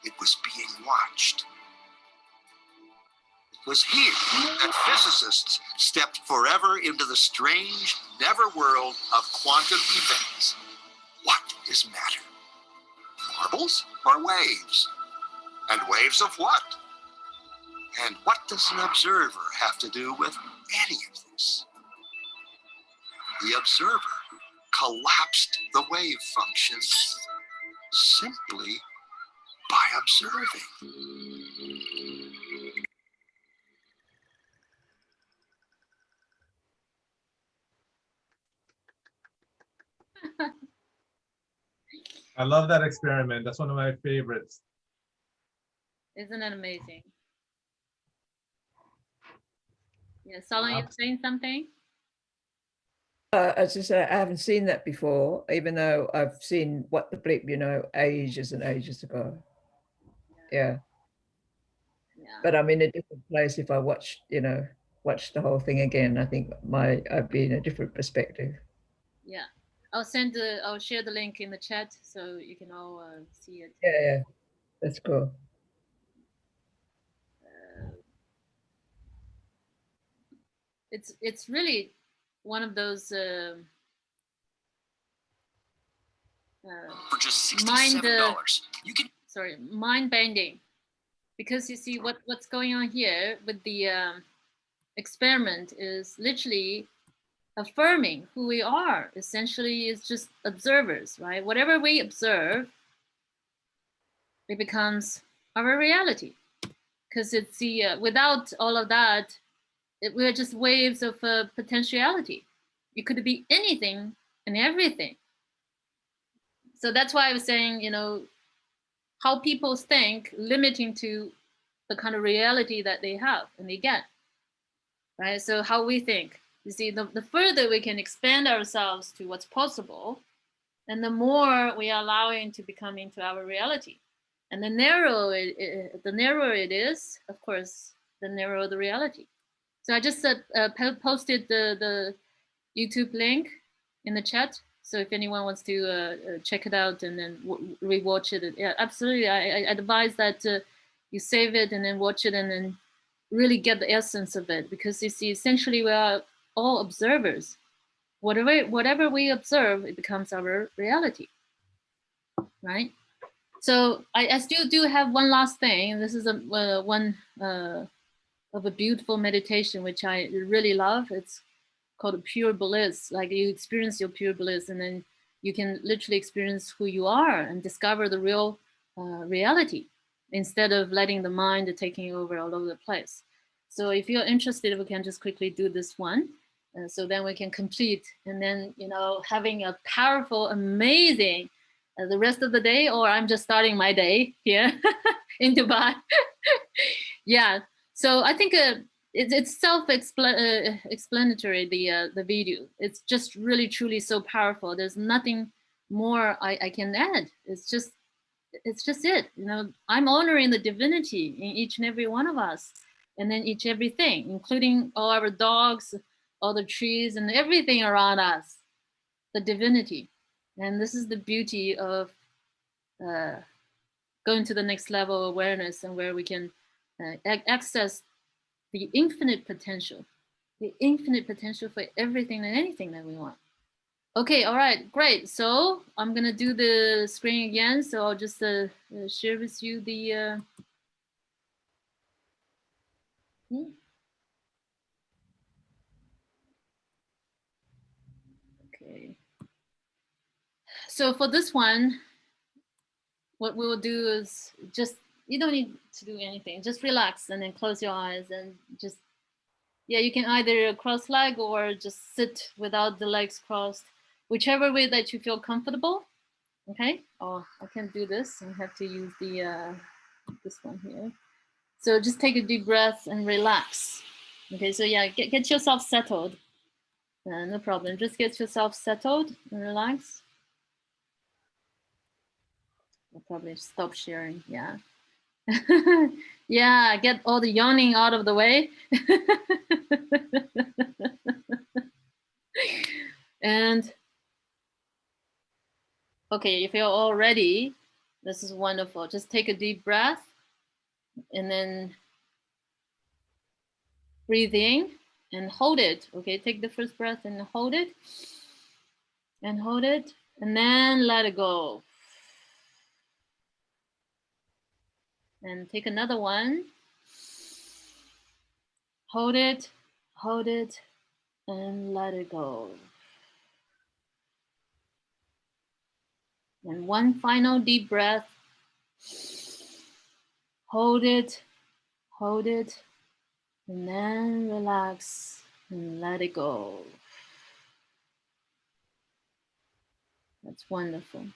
it was being watched. It was here that physicists stepped forever into the strange, never world of quantum events. What is matter? Marbles or waves? And waves of what? And what does an observer have to do with any of this? The observer collapsed the wave function simply by observing. I love that experiment. That's one of my favorites. Isn't it amazing? Yeah, Solon, you're saying something? As I say, I haven't seen that before, even though I've seen What the Bleep, you know, ages and ages ago. Yeah. Yeah. But I'm in a different place if I watch, you know, watch the whole thing again. I think I'd be in a different perspective. Yeah. I'll share the link in the chat so you can all see it. Yeah, that's cool. It's really one of those for just $67, you can mind bending, because you see what's going on here with the experiment is literally affirming who we are. Essentially, it's just observers, right? Whatever we observe, it becomes our reality. Because it's the without all of that, we're just waves of potentiality. It could be anything and everything. So that's why I was saying, you know, how people think limiting to the kind of reality that they have and they get, right? So how we think, you see, the further we can expand ourselves to what's possible, and the more we are allowing to become into our reality. And the narrower it is, of course, the narrower the reality. So I just posted the YouTube link in the chat. So if anyone wants to check it out and then rewatch it, yeah, absolutely. I advise that you save it and then watch it and then really get the essence of it, because you see, essentially we are all observers. Whatever we observe, it becomes our reality, right? So I still do have one last thing. This is one of a beautiful meditation which I really love. It's called pure bliss. Like you experience your pure bliss, and then you can literally experience who you are and discover the real reality instead of letting the mind taking over all over the place. So if you're interested, we can just quickly do this one. So then we can complete, and then, you know, having a powerful, amazing the rest of the day, or I'm just starting my day here in Dubai. Yeah. So I think it's self-explanatory, the video. It's just really, truly so powerful. There's nothing more I can add. It's just it. You know, I'm honoring the divinity in each and every one of us, and then everything, including all our dogs, all the trees, and everything around us, the divinity. And this is the beauty of going to the next level of awareness, and where we can access the infinite potential for everything and anything that we want. Okay, all right, great. So I'm gonna do the screen again. So I'll just share with you the. Okay. So for this one, what we will do is just, you don't need to do anything. Just relax and then close your eyes and just, yeah, you can either cross leg or just sit without the legs crossed, whichever way that you feel comfortable. Okay. Oh, I can't do this. I have to use the this one here. So just take a deep breath and relax. Okay. So yeah, get yourself settled. No problem. Just get yourself settled and relax. I'll probably stop sharing. Yeah. Yeah, get all the yawning out of the way. And okay, if you're all ready, this is wonderful. Just take a deep breath and then breathe in and hold it. Okay, take the first breath and hold it. And hold it. And then let it go. And take another one. Hold it, and let it go. And one final deep breath. Hold it, and then relax and let it go. That's wonderful.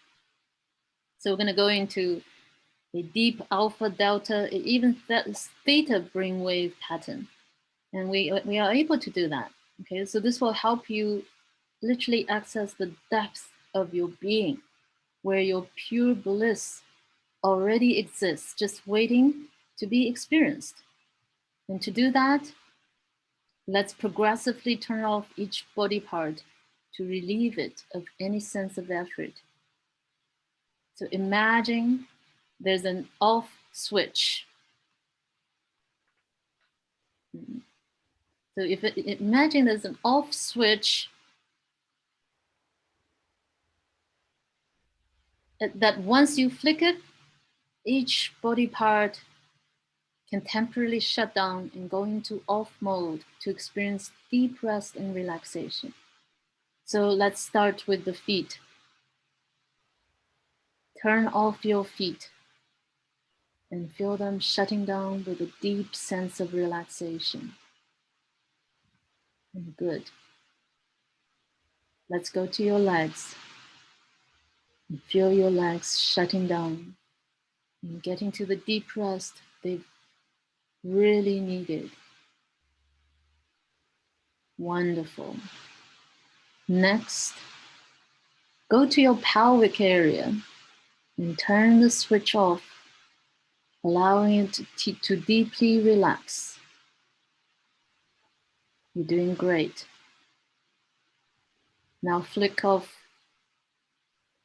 So we're going to go into a deep alpha, delta, even theta brainwave pattern. And we are able to do that. Okay, so this will help you literally access the depth of your being, where your pure bliss already exists, just waiting to be experienced. And to do that, let's progressively turn off each body part to relieve it of any sense of effort. So imagine there's an off switch. So imagine there's an off switch that once you flick it, each body part can temporarily shut down and go into off mode to experience deep rest and relaxation. So let's start with the feet. Turn off your feet and feel them shutting down with a deep sense of relaxation. And good. Let's go to your legs and feel your legs shutting down and getting to the deep rest they've really needed. Wonderful. Next, go to your pelvic area and turn the switch off, allowing it to deeply relax. You're doing great. Now flick off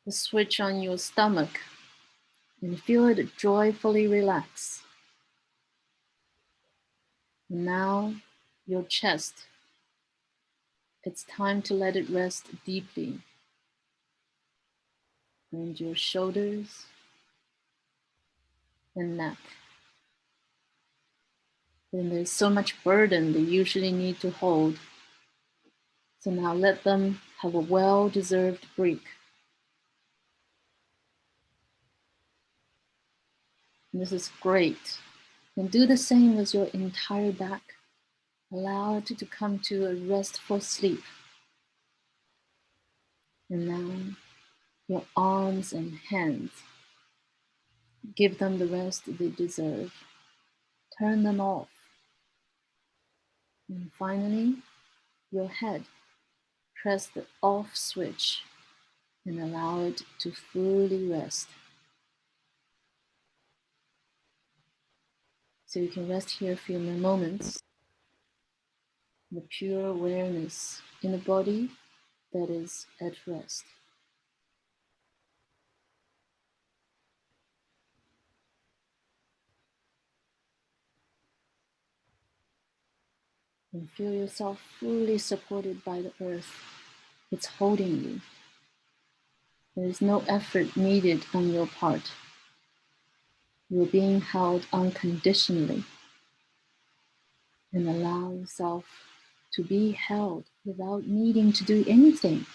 the switch on your stomach and feel it joyfully relax. And now your chest. It's time to let it rest deeply. And your shoulders and neck. And there's so much burden they usually need to hold. So now let them have a well-deserved break. And this is great. And do the same with your entire back. Allow it to come to a restful sleep. And now your arms and hands. Give them the rest they deserve. Turn them off. And finally, your head. Press the off switch and allow it to fully rest. So you can rest here for a few more moments. The pure awareness in a body that is at rest. And feel yourself fully supported by the earth. It's holding you. There is no effort needed on your part. You're being held unconditionally. And allow yourself to be held without needing to do anything.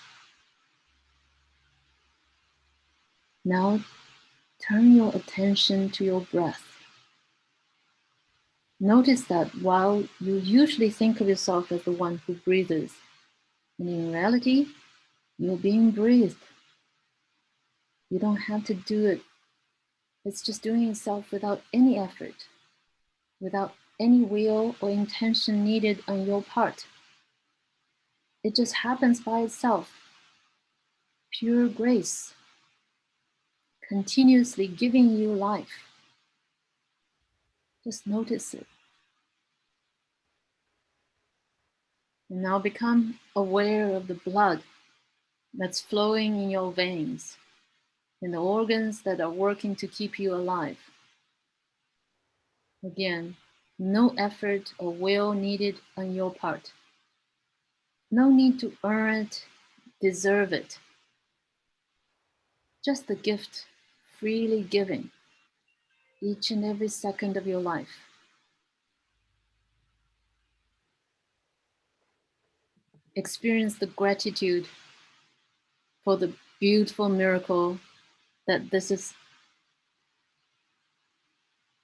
Now turn your attention to your breath. Notice that while you usually think of yourself as the one who breathes, and in reality, you're being breathed. You don't have to do it. It's just doing itself without any effort, without any will or intention needed on your part. It just happens by itself. Pure grace, continuously giving you life. Just notice it. And now become aware of the blood that's flowing in your veins and the organs that are working to keep you alive. Again, no effort or will needed on your part. No need to earn it, deserve it. Just the gift, freely giving, each and every second of your life. Experience the gratitude for the beautiful miracle that this is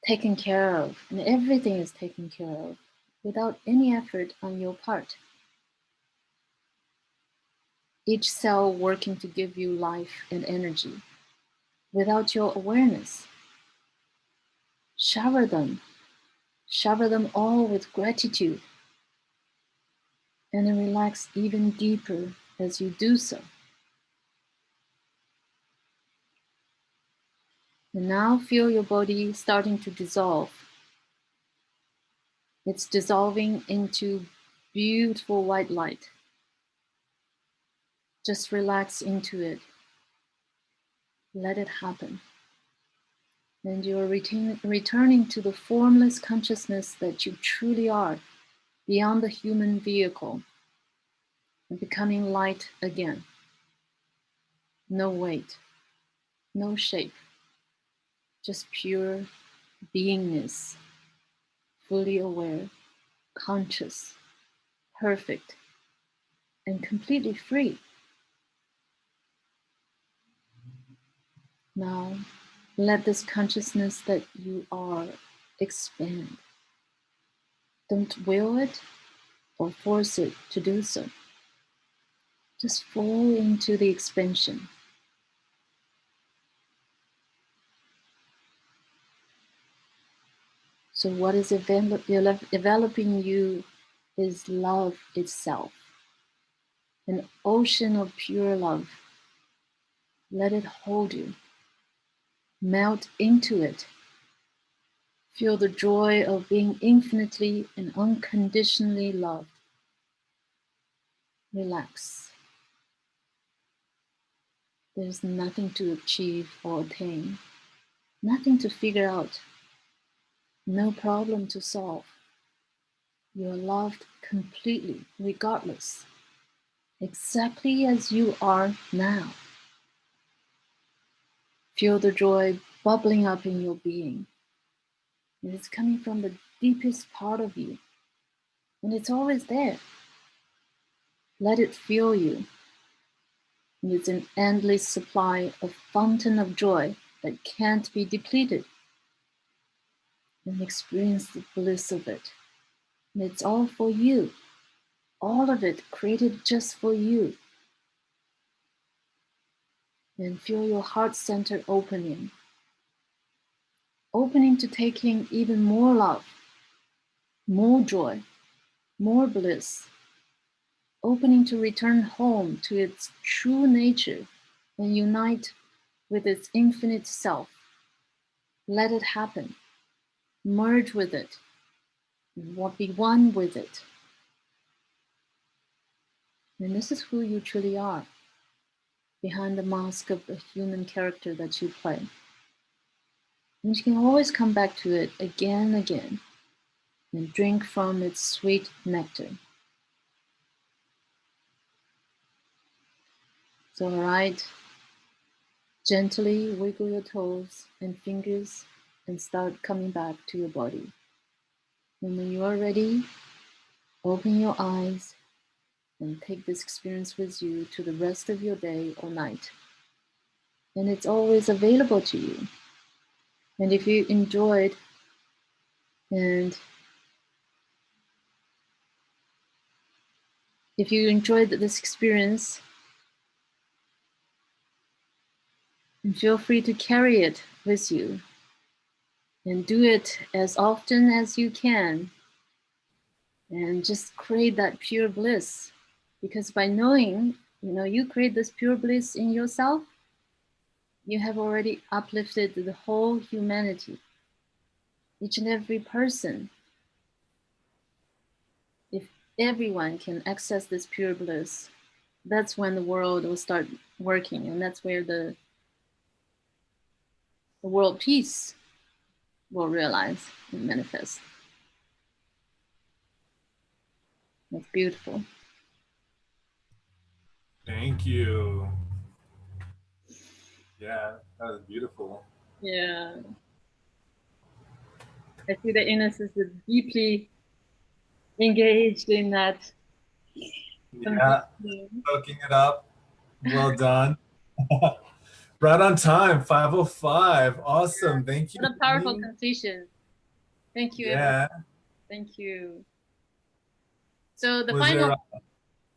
taken care of, and everything is taken care of without any effort on your part. Each cell working to give you life and energy without your awareness. Shower them all with gratitude, and then relax even deeper as you do so. And now feel your body starting to dissolve. It's dissolving into beautiful white light. Just relax into it. Let it happen. And you're returning to the formless consciousness that you truly are, beyond the human vehicle, and becoming light again. No weight, no shape, just pure beingness. fully aware, conscious, perfect, and completely free. Now, let this consciousness that you are expand. Don't will it or force it to do so. Just fall into the expansion. So, what is developing you is love itself, an ocean of pure love. Let it hold you, melt into it. Feel the joy of being infinitely and unconditionally loved. Relax. There's nothing to achieve or attain, nothing to figure out, no problem to solve. You are loved completely, regardless, exactly as you are now. Feel the joy bubbling up in your being. And it's coming from the deepest part of you, and it's always there. Let it fuel you. And it's an endless supply of fountain of joy that can't be depleted. And experience the bliss of it. And it's all for you. All of it created just for you. And feel your heart center opening. Opening to taking even more love, more joy, more bliss. Opening to return home to its true nature and unite with its infinite self. Let it happen. Merge with it. Be one with it. And this is who you truly are, behind the mask of the human character that you play. And you can always come back to it again and again and drink from its sweet nectar. So, all right, gently wiggle your toes and fingers and start coming back to your body. And when you are ready, open your eyes and take this experience with you to the rest of your day or night. And it's always available to you. And if you enjoyed and if you enjoyed this experience, and feel free to carry it with you and do it as often as you can and just create that pure bliss, because by knowing you create this pure bliss in yourself, you have already uplifted the whole humanity, each and every person. If everyone can access this pure bliss, that's when the world will start working, and that's where the world peace will realize and manifest. That's beautiful. Thank you. Yeah, that was beautiful. Yeah. I see that Ines is deeply engaged in that. Yeah, soaking it up. Well done. Right on time, 5:05. Awesome. Thank you. What a powerful Jean. completion. Thank you, Yeah. everyone. Thank you. So the Was final,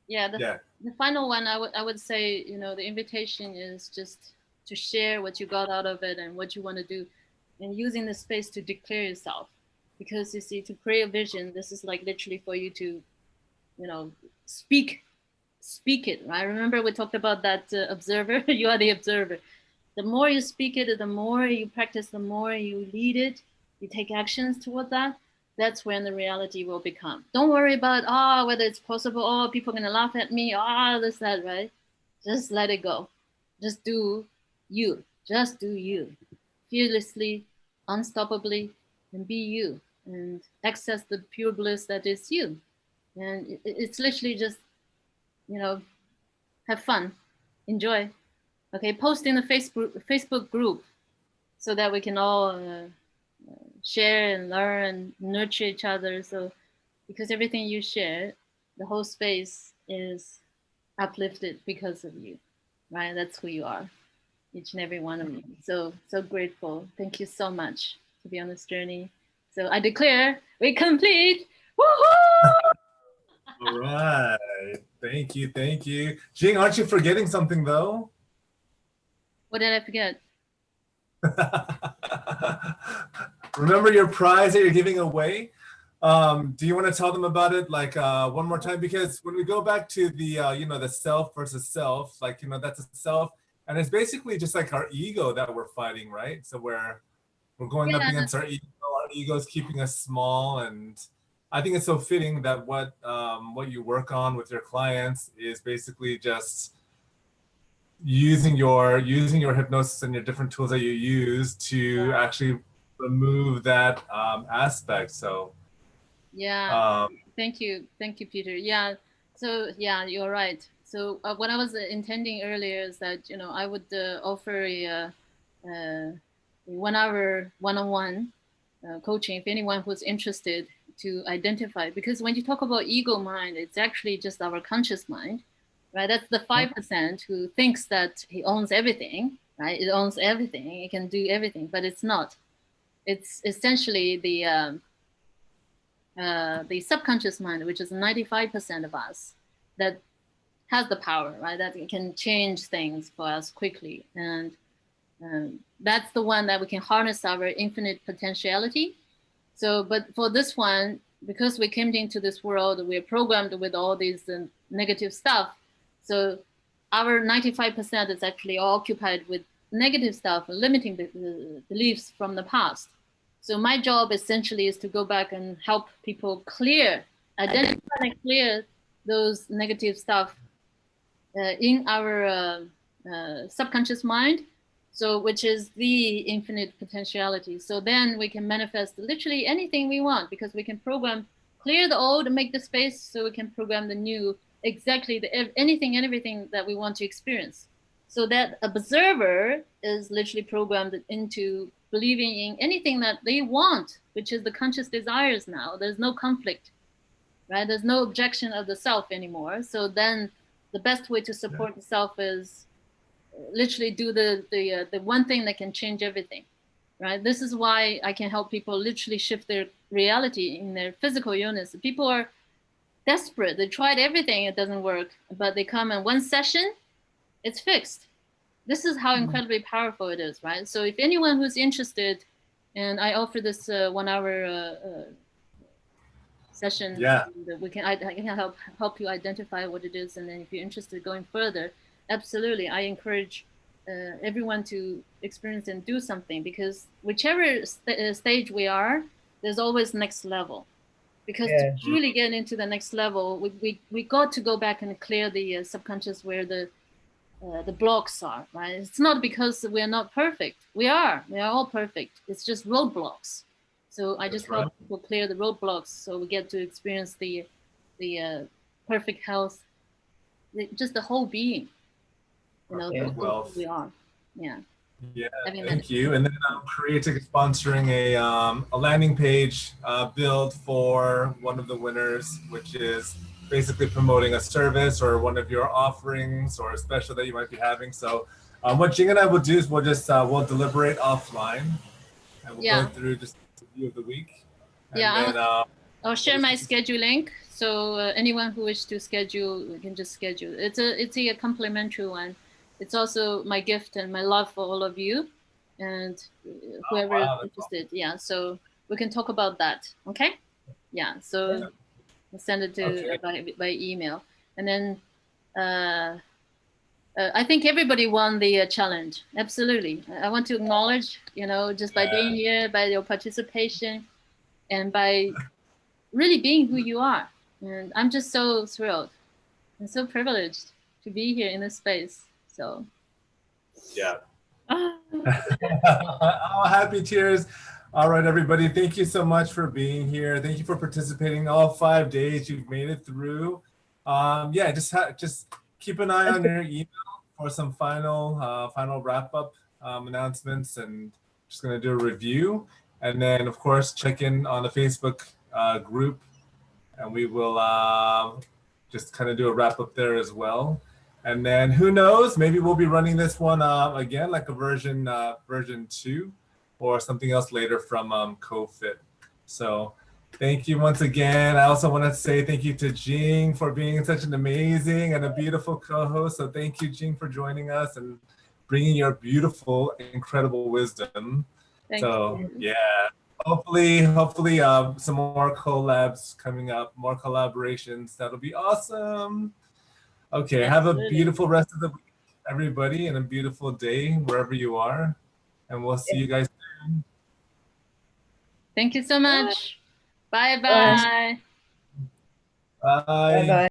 there, the final one, I would say, the invitation is just to share what you got out of it and what you want to do, and using the space to declare yourself. Because you see, to create a vision, this is like literally for you to, speak it, right? Remember we talked about that observer. You are the observer. The more you speak it, the more you practice, the more you lead it, you take actions toward that, that's when the reality will become. Don't worry about whether it's possible, people are gonna laugh at me, this, that, right? Just let it go. Just do you. Just do you. Fearlessly, unstoppably, and be you. And access the pure bliss that is you. And it's literally just, have fun, enjoy. Okay, post in the Facebook group so that we can all share and learn and nurture each other. So because everything you share, the whole space is uplifted because of you, right? That's who you are, each and every one of you. So grateful. Thank you so much to be on this journey. So I declare we complete. Woohoo! All right. Thank you. Thank you. Jing, aren't you forgetting something though? What did I forget? Remember your prize that you're giving away? Do you want to tell them about it like one more time? Because when we go back to the the self versus self, like that's a self, and it's basically just like our ego that we're fighting, right? So we're going up against our ego. Our ego is keeping us small, and I think it's so fitting that what you work on with your clients is basically just using your hypnosis and your different tools that you use to actually remove that aspect. So thank you, Peter. Yeah, so yeah, you're right. So what I was intending earlier is that I would offer a 1 hour one-on-one coaching if anyone who's interested to identify, because when you talk about ego mind, it's actually just our conscious mind, right? That's the 5% who thinks that he owns everything, right? It owns everything, it can do everything, but it's not. It's essentially the subconscious mind, which is 95% of us, that has the power, right? That it can change things for us quickly. And that's the one that we can harness our infinite potentiality. So, but for this one, because we came into this world, we're programmed with all these negative stuff. So our 95% is actually occupied with negative stuff, limiting the beliefs from the past. So my job essentially is to go back and help people identify and clear those negative stuff in our subconscious mind, so which is the infinite potentiality. So then we can manifest literally anything we want, because we can program, clear the old and make the space, so we can program the new, exactly anything and everything that we want to experience. So that observer is literally programmed into believing in anything that they want, which is the conscious desires now. There's no conflict, right? There's no objection of the self anymore. So then the best way to support the self is literally do the one thing that can change everything, right? This is why I can help people literally shift their reality in their physical illness. People are desperate. They tried everything, it doesn't work, but they come in one session, it's fixed. This is how incredibly powerful it is, right? So if anyone who's interested, and I offer this 1 hour session, I can help you identify what it is, and then if you're interested going further, absolutely, I encourage everyone to experience and do something, because whichever stage we are, there's always next level. Because to truly get into the next level, we got to go back and clear the subconscious where the blocks are, right? It's not because we're not perfect. We are all perfect. It's just roadblocks. So I just help people clear the roadblocks, so we get to experience the perfect health, just the whole being, who we are. Yeah. Thank you. And then Creative is sponsoring a landing page build for one of the winners, which is basically promoting a service or one of your offerings or a special that you might be having. So what Jing and I will do is we'll deliberate offline, and we'll go through just a review of the week. And then, I'll share my schedule link, so anyone who wishes to schedule, we can just schedule. It's a complimentary one. It's also my gift and my love for all of you, and whoever is interested. Yeah, so we can talk about that. Okay? Yeah. So I'll send it to by email, and then I think everybody won the challenge. Absolutely. I want to acknowledge, just by being here, by your participation, and by really being who you are. And I'm just so thrilled and so privileged to be here in this space. So oh, happy tears. All right, everybody, thank you so much for being here. Thank you for participating all 5 days. You've made it through. Just keep an eye on your email for some final wrap up announcements, and just going to do a review. And then, of course, check in on the Facebook group, and we will just kind of do a wrap up there as well. And then who knows, maybe we'll be running this one again, like a version 2 or something else later from CoFit. So thank you once again. I also want to say thank you to Jing for being such an amazing and a beautiful co-host. So thank you, Jing, for joining us and bringing your beautiful, incredible wisdom. Thank So you. yeah, hopefully some more collabs coming up, more collaborations. That'll be awesome. Okay, have a Absolutely. beautiful rest of the week, everybody, and a beautiful day wherever you are. And we'll see you guys soon. Thank you so much. Bye Bye. bye. Bye. Bye-bye.